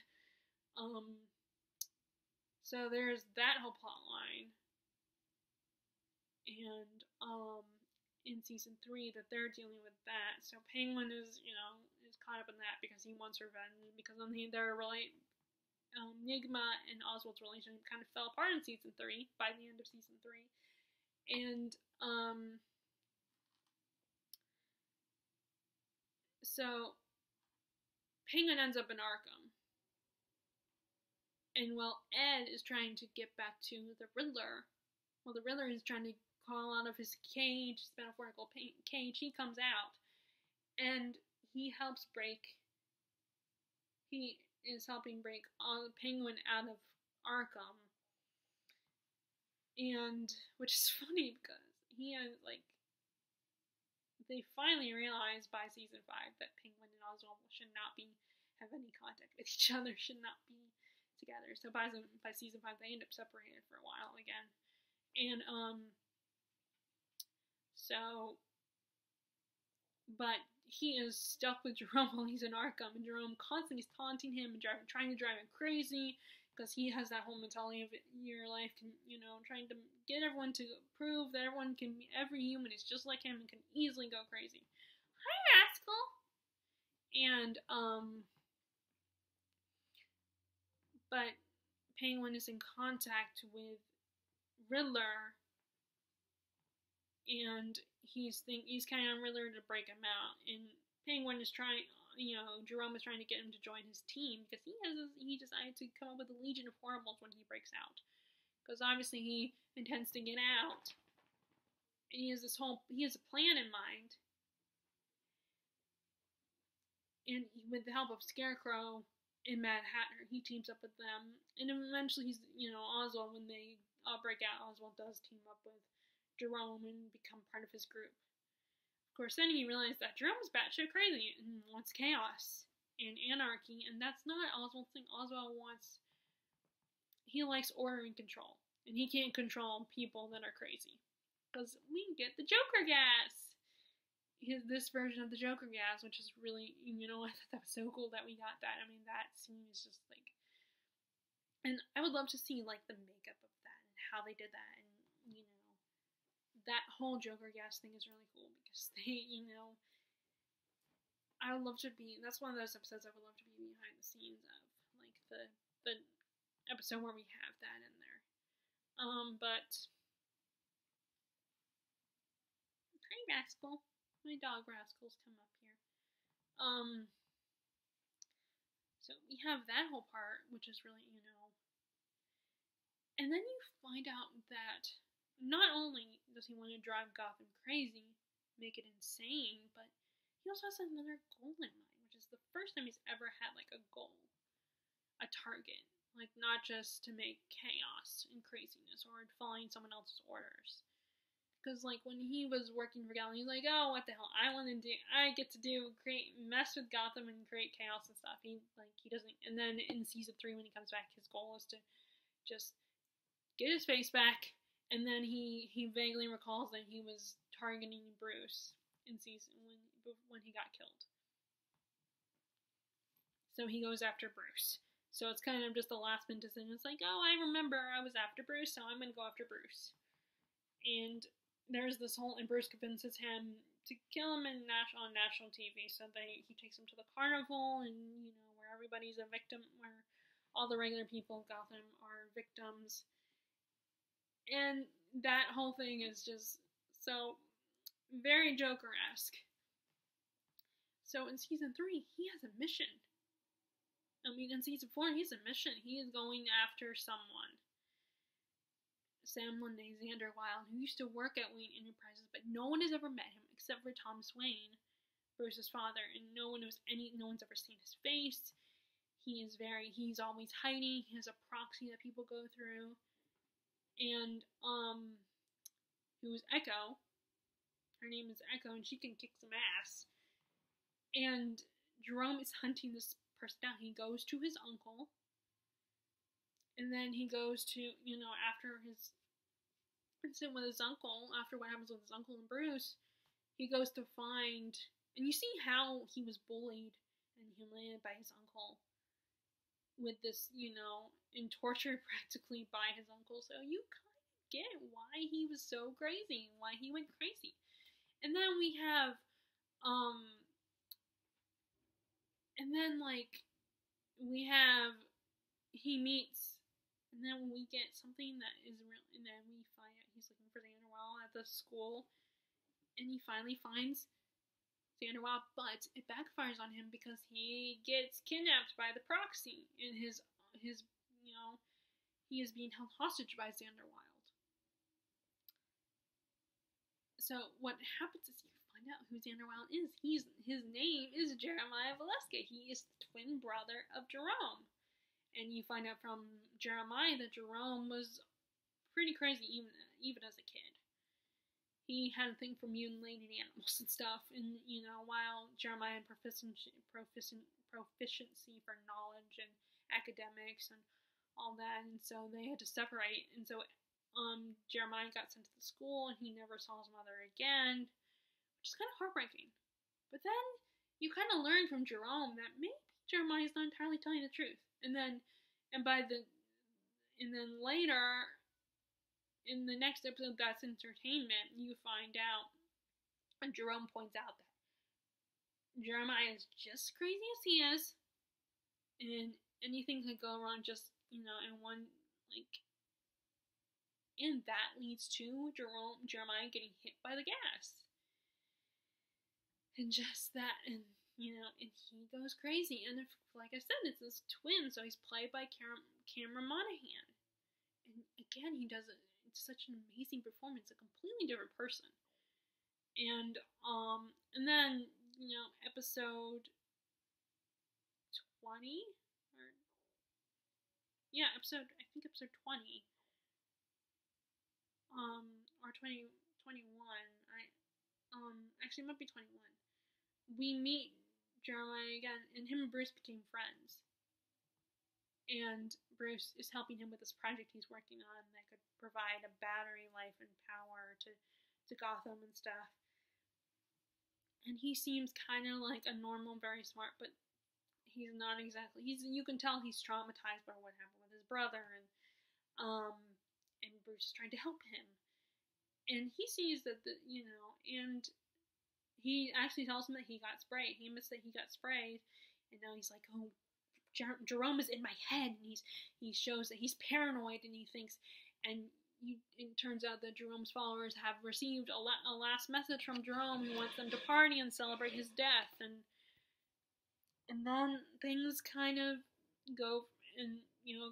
So there's that whole plot line, and in season 3 that they're dealing with that. So Penguin is caught up in that because he wants revenge, because their Nigma and Oswald's relationship kind of fell apart in season 3 by the end of season 3. And so Penguin ends up in Arkham. And while Ed is trying to get back to the Riddler, while the Riddler is trying to crawl out of his cage, his metaphorical cage, he comes out, and he is helping break Penguin out of Arkham, and which is funny because they finally realize by season 5 that Penguin and Oswald should not have any contact with each other, should not be together. So by season 5 they end up separated for a while again, and but he is stuck with Jerome while he's in Arkham, and Jerome constantly is taunting him and trying to drive him crazy, because he has that whole mentality of your life can, trying to get everyone to prove that every human is just like him and can easily go crazy. Hi, Rascal! And, but Penguin is in contact with Riddler, and he's counting on Riddler to break him out, and Penguin is trying, Jerome is trying to get him to join his team, because he decided to come up with a Legion of Horribles when he breaks out, because obviously he intends to get out, and he has a plan in mind, and with the help of Scarecrow and Mad Hatter, he teams up with them, and eventually Oswald, when they all break out, Oswald does team up with Jerome and become part of his group. Of course, then he realized that Jerome's batshit crazy and wants chaos and anarchy, and that's not Oswald's thing. He likes order and control, and he can't control people that are crazy, because we get the Joker gas. This version of the Joker gas, which is really, I thought that was so cool that we got that. That scene is just like, and I would love to see like the makeup of that and how they did that, and that whole Joker gas thing is really cool, because they, I would love to be, that's one of those episodes I would love to be behind the scenes of, like the episode where we have that in there. But, hi Rascal, my dog Rascal's come up here. So we have that whole part, which is really, and then you find out that not only does he want to drive Gotham crazy, make it insane, but he also has another goal in mind, which is the first time he's ever had like a goal, a target, like not just to make chaos and craziness or following someone else's orders. Because like when he was working for Gotham, he's like, oh, what the hell? I get to mess with Gotham and create chaos and stuff. He doesn't. And then in season 3, when he comes back, his goal is to just get his face back. And then he vaguely recalls that he was targeting Bruce in season when he got killed. So he goes after Bruce. So it's kind of just a last minute decision. It's like, oh, I remember I was after Bruce, so I'm going to go after Bruce. And there's this whole, and Bruce convinces him to kill him on national TV. So he takes him to the carnival, and where everybody's a victim, where all the regular people of Gotham are victims. And that whole thing is just so very Joker-esque. So in season 3, he has a mission. In season 4, he has a mission. He is going after someone. Sam named Xander Wilde, who used to work at Wayne Enterprises, but no one has ever met him except for Thomas Wayne, Bruce's father, and no one's ever seen his face. He's always hiding. He has a proxy that people go through. And, who is Echo. Her name is Echo, and she can kick some ass. And Jerome is hunting this person down. He goes to his uncle. And then he goes to, after his incident with his uncle, after what happens with his uncle and Bruce, he goes to find, and you see how he was bullied and humiliated by his uncle with this, and tortured practically by his uncle. So you kind of get why he was so crazy, why he went crazy. And then we have, he meets, and then we get something that is real, and then we find out he's looking for Xander Wilde at the school, and he finally finds Xander Wilde, but it backfires on him because he gets kidnapped by the proxy, and he is being held hostage by Xander Wilde. So what happens is you find out who Xander Wilde is. His name is Jeremiah Valeska. He is the twin brother of Jerome. And you find out from Jeremiah that Jerome was pretty crazy even as a kid. He had a thing for mutilating animals and stuff, and while Jeremiah had proficiency for knowledge and academics and all that, and so they had to separate. And so Jeremiah got sent to the school, and he never saw his mother again, which is kind of heartbreaking. But then you kind of learn from Jerome that maybe Jeremiah's not entirely telling the truth. And then later, in the next episode, That's Entertainment, you find out, and Jerome points out that Jeremiah is just crazy as he is, and anything could go wrong just, in one, and that leads to Jeremiah getting hit by the gas. And just that, and he goes crazy. And like I said, it's this twin, so he's played by Cameron Monaghan. And again, he does it's such an amazing performance, a completely different person. And then, episode 20, episode 20, or 21, actually it might be 21. We meet Jeremiah again, and him and Bruce became friends. And Bruce is helping him with this project he's working on that could provide a battery life and power to Gotham and stuff. And he seems kind of like a normal, very smart, but he's not exactly. You can tell he's traumatized by what happened with his brother, and Bruce is trying to help him. And he sees that and he actually tells him that he got sprayed. He admits that he got sprayed, and now he's like, oh, Jerome is in my head, and he shows that he's paranoid, and he thinks, and it turns out that Jerome's followers have received a last message from Jerome who wants them to party and celebrate his death, and And then things kind of go and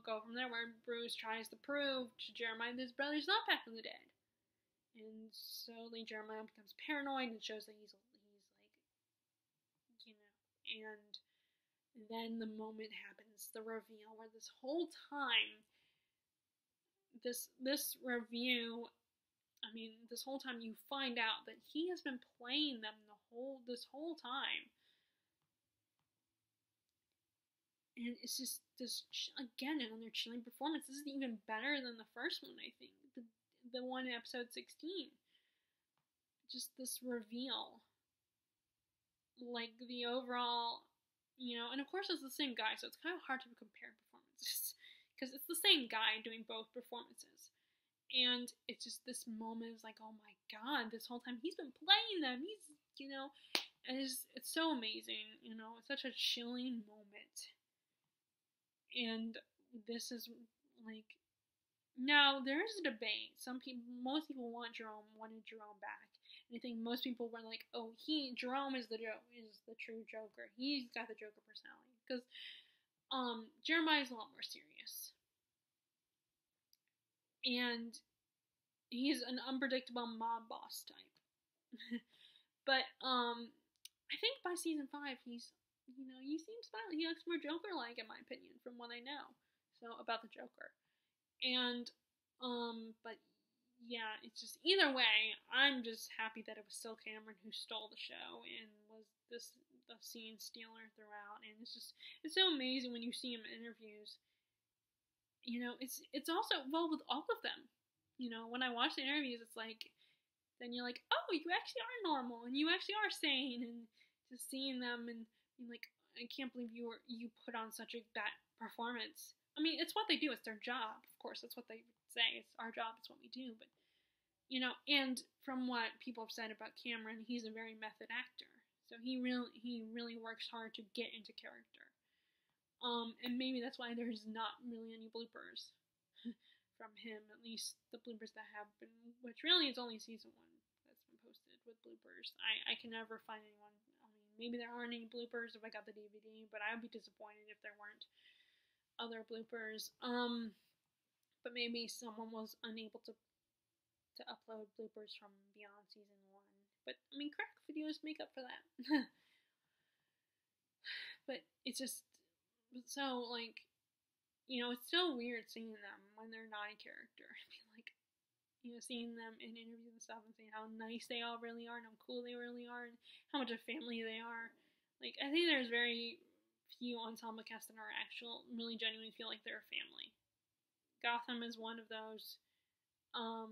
go from there, where Bruce tries to prove to Jeremiah that his brother's not back from the dead, and slowly Jeremiah becomes paranoid and shows that he's like, and then the moment happens, the reveal, where this whole time, this review, this whole time you find out that he has been playing them this whole time. And it's just this, again, another chilling performance. This is even better than the first one, I think. The one in episode 16. Just this reveal. Like, the overall, and of course it's the same guy, so it's kind of hard to compare performances. Because it's the same guy doing both performances. And it's just this moment is like, oh my god, this whole time he's been playing them. He's, and it's so amazing, it's such a chilling moment. And this is like, now there is a debate. Most people wanted Jerome back, and I think most people were like, "Oh, Jerome is the true Joker. He's got the Joker personality." Because Jeremiah's a lot more serious, and he's an unpredictable mob boss type. But I think by season 5, he seems fine. He looks more Joker-like, in my opinion, from what I know. So, about the Joker. And, but, yeah, it's just, either way, I'm just happy that it was still Cameron who stole the show and was the scene stealer throughout. And it's so amazing when you see him in interviews. It's also, well, with all of them. When I watch the interviews, it's like, then you're like, oh, you actually are normal, and you actually are sane, and just seeing them, and like, I can't believe you put on such a bad performance. It's what they do. It's their job, of course. That's what they say. It's our job. It's what we do. But and from what people have said about Cameron, he's a very method actor. So he really works hard to get into character. And maybe that's why there's not really any bloopers from him. At least the bloopers that have been, which really is only season 1 that's been posted with bloopers. I can never find anyone. Maybe there aren't any bloopers if I got the DVD, but I would be disappointed if there weren't other bloopers. But maybe someone was unable to upload bloopers from beyond season 1. But crack videos make up for that. But it's just so, like, it's so weird seeing them when they're not a character. Like, seeing them in interviews and stuff and seeing how nice they all really are and how cool they really are and how much of a family they are. Like, I think there's very few ensemble casts that are really genuinely feel like they're a family. Gotham is one of those. I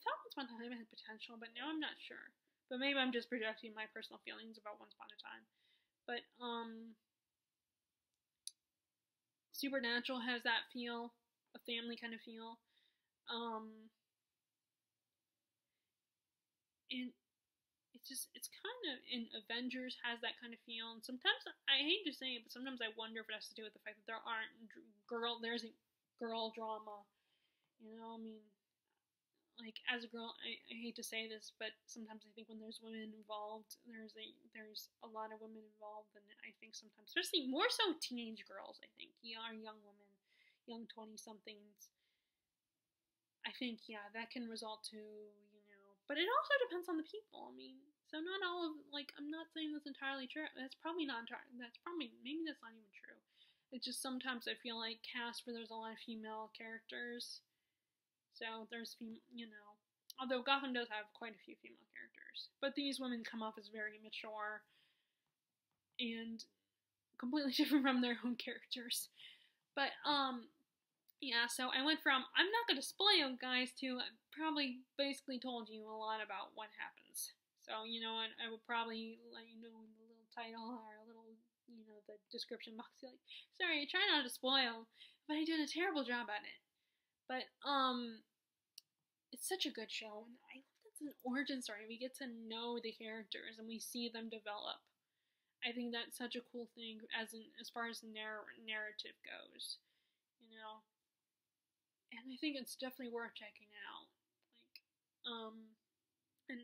thought Once Upon a Time had potential, but now I'm not sure. But maybe I'm just projecting my personal feelings about Once Upon a Time. But, Supernatural has that feel, a family kind of feel. And it's kind of, in Avengers has that kind of feel. And sometimes, I hate to say it, but sometimes I wonder if it has to do with the fact that there isn't girl drama. Like, as a girl, I hate to say this, but sometimes I think when there's women involved, there's a lot of women involved, and I think sometimes, especially more so teenage girls, I think, young women, young 20-somethings, I think, that can result to, but it also depends on the people. So not all of, like, I'm not saying that's entirely true. That's probably not entirely, maybe that's not even true. It's just sometimes I feel like casts where there's a lot of female characters. So there's, although Gotham does have quite a few female characters. But these women come off as very mature and completely different from their own characters. But, yeah, so I went from, I'm not going to spoil, guys, to I probably basically told you a lot about what happens. So, and I will probably let you know in the little title or a little, the description box. Like, sorry, I try not to spoil, but I did a terrible job at it. But, it's such a good show, and I love that it's an origin story. We get to know the characters, and we see them develop. I think that's such a cool thing as far as narrative goes, And I think it's definitely worth checking out. Like, and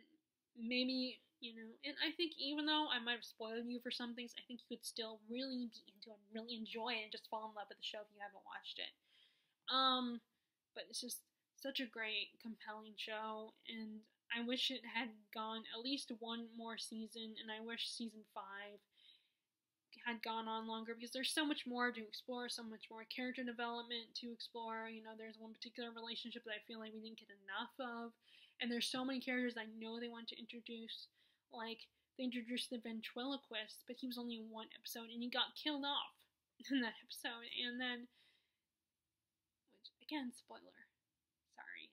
maybe you know. And I think even though I might have spoiled you for some things, I think you could still really be into it and really enjoy it and just fall in love with the show if you haven't watched it. But it's just such a great, compelling show, and I wish it had gone at least one more season, and I wish season 5 had gone on longer because there's so much more to explore, so much more character development to explore. You know, there's one particular relationship that I feel like we didn't get enough of, and there's so many characters I know they want to introduce. Like, they introduced the ventriloquist, but he was only in one episode, and he got killed off in that episode, and then, which, again, spoiler. Sorry,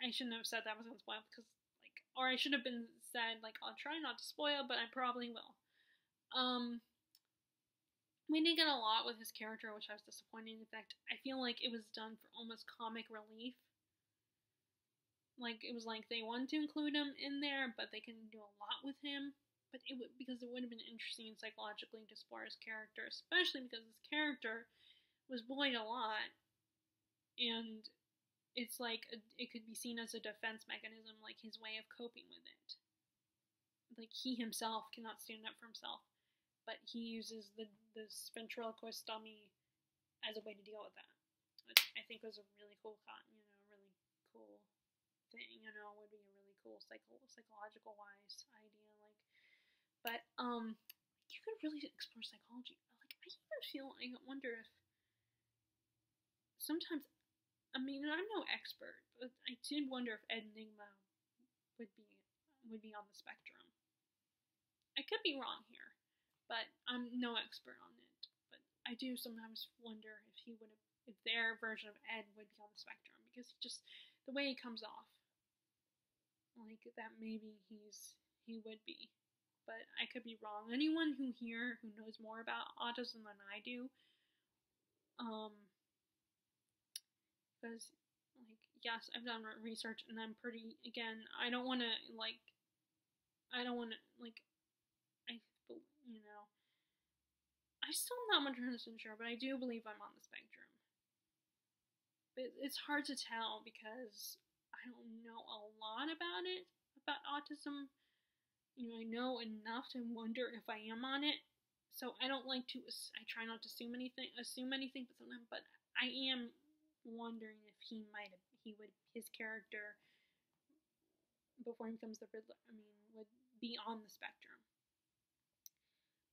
I shouldn't have said that was going to spoil, because, like, or I should have been said, like, I'll try not to spoil, but I probably will. We didn't get a lot with his character, which I was disappointed. In fact, I feel like it was done for almost comic relief. Like, it was like they wanted to include him in there, but they couldn't do a lot with him. But because it would have been interesting psychologically to explore his character, especially because his character was bullied a lot, and it's like it could be seen as a defense mechanism, like his way of coping with it. Like, he himself cannot stand up for himself, but he uses this ventriloquist dummy as a way to deal with that, which I think was a really cool, really cool thing. Would be a really cool psychological wise idea. Like, but you could really explore psychology. Like, I even feel, I wonder if sometimes, I mean, I'm no expert, but I did wonder if Enigma would be on the spectrum. I could be wrong here, but I'm no expert on it. But I do sometimes wonder if their version of Ed would be on the spectrum, because the way he comes off, like that maybe he would be. But I could be wrong. Anyone who knows more about autism than I do, because, like, yes, I've done research, and I'm pretty, again, I don't want to, I'm still not 100% sure, but I do believe I'm on the spectrum. But it's hard to tell because I don't know a lot about autism. I know enough to wonder if I am on it. So I don't like to, I try not to assume anything, but I am wondering if his character, before he becomes the Riddler, would be on the spectrum.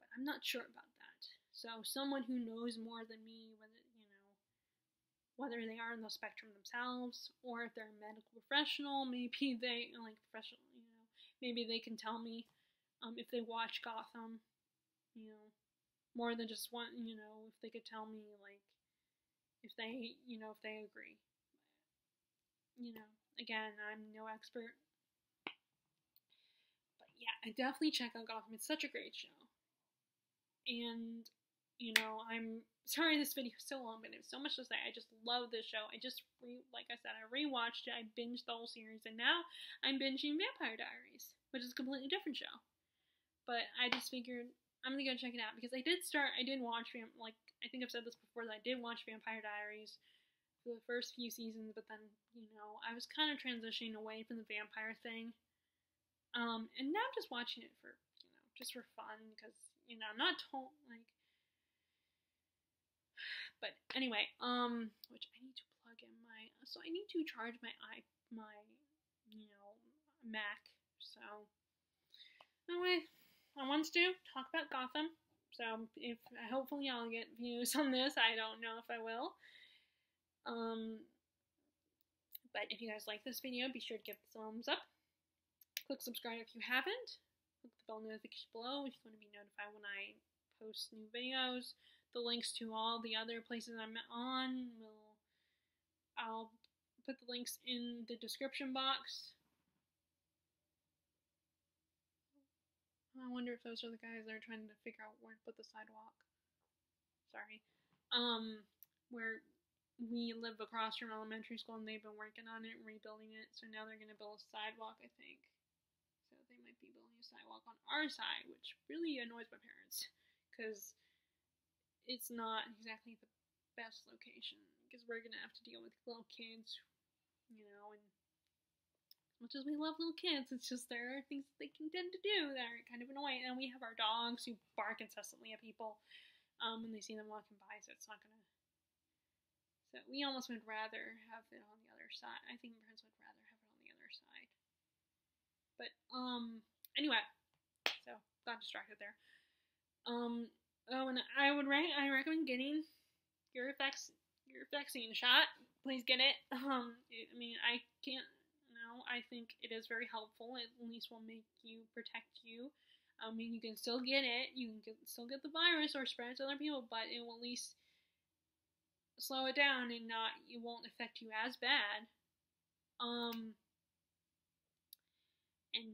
But I'm not sure about that. So someone who knows more than me, whether they are on the spectrum themselves, or if they're a medical professional, maybe they, maybe they can tell me, if they watch Gotham, more than just one, if they could tell me, like, if they agree. Again, I'm no expert. But yeah, I definitely check out Gotham. It's such a great show. And, I'm sorry this video is so long, but there's so much to say. I just love this show. Like I said, I rewatched it. I binged the whole series, and now I'm binging Vampire Diaries, which is a completely different show. But I just figured I'm gonna go check it out, because I did watch, I think I've said this before, that I did watch Vampire Diaries for the first few seasons, but then, I was kind of transitioning away from the vampire thing. And now I'm just watching it for, just for fun, because, I'm not told, like, but anyway, which I need to plug in so I need to charge my Mac, so, anyway, I want to talk about Gotham, so hopefully I'll get views on this. I don't know if I will, but if you guys like this video, be sure to give it a thumbs up, click subscribe if you haven't, click the bell notification below if you want to be notified when I post new videos. The links to all the other places I'm on I'll put the links in the description box. I wonder if those are the guys that are trying to figure out where to put the sidewalk. Sorry. Where we live across from elementary school, and they've been working on it and rebuilding it, so now they're going to build a sidewalk, I think. So they might be building a sidewalk on our side, which really annoys my parents, because it's not exactly the best location, because we're going to have to deal with little kids, and much as we love little kids, it's just there are things that they can tend to do that are kind of annoying. And we have our dogs who bark incessantly at people when they see them walking by, so it's not gonna. So we almost would rather have it on the other side. I think Prince would rather have it on the other side. But anyway, so got distracted there. Oh, and I recommend getting your vaccine shot. Please get it. I mean, I can't. No, I think it is very helpful. It at least will make you protect you. You can still get it. You can still get the virus or spread it to other people, but it will at least slow it down and it won't affect you as bad. And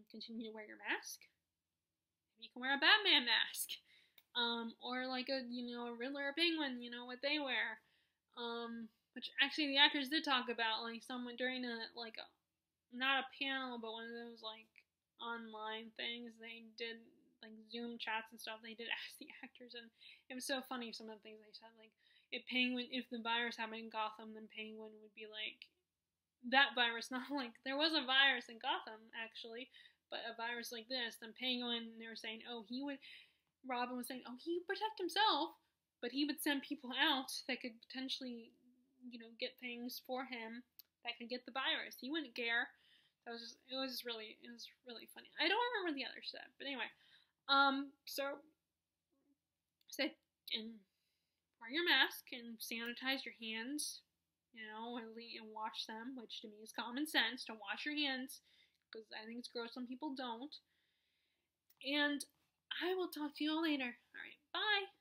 continue to wear your mask. Maybe you can wear a Batman mask. Or like a Riddler or Penguin, what they wear. Which actually the actors did talk about, like someone during not a panel, but one of those like online things they did, like Zoom chats and stuff. They did ask the actors, and it was so funny some of the things they said. Like if the virus happened in Gotham, then Penguin would be like that virus, not like there was a virus in Gotham actually, but a virus like this. Then Penguin, they were saying, Robin was saying, he would protect himself, but he would send people out that could potentially, get things for him that could get the virus. He wouldn't care. It was really funny. I don't remember the other stuff, but anyway, so and wear your mask and sanitize your hands, and wash them, which to me is common sense to wash your hands, because I think it's gross some people don't. And I will talk to you all later. All right, bye.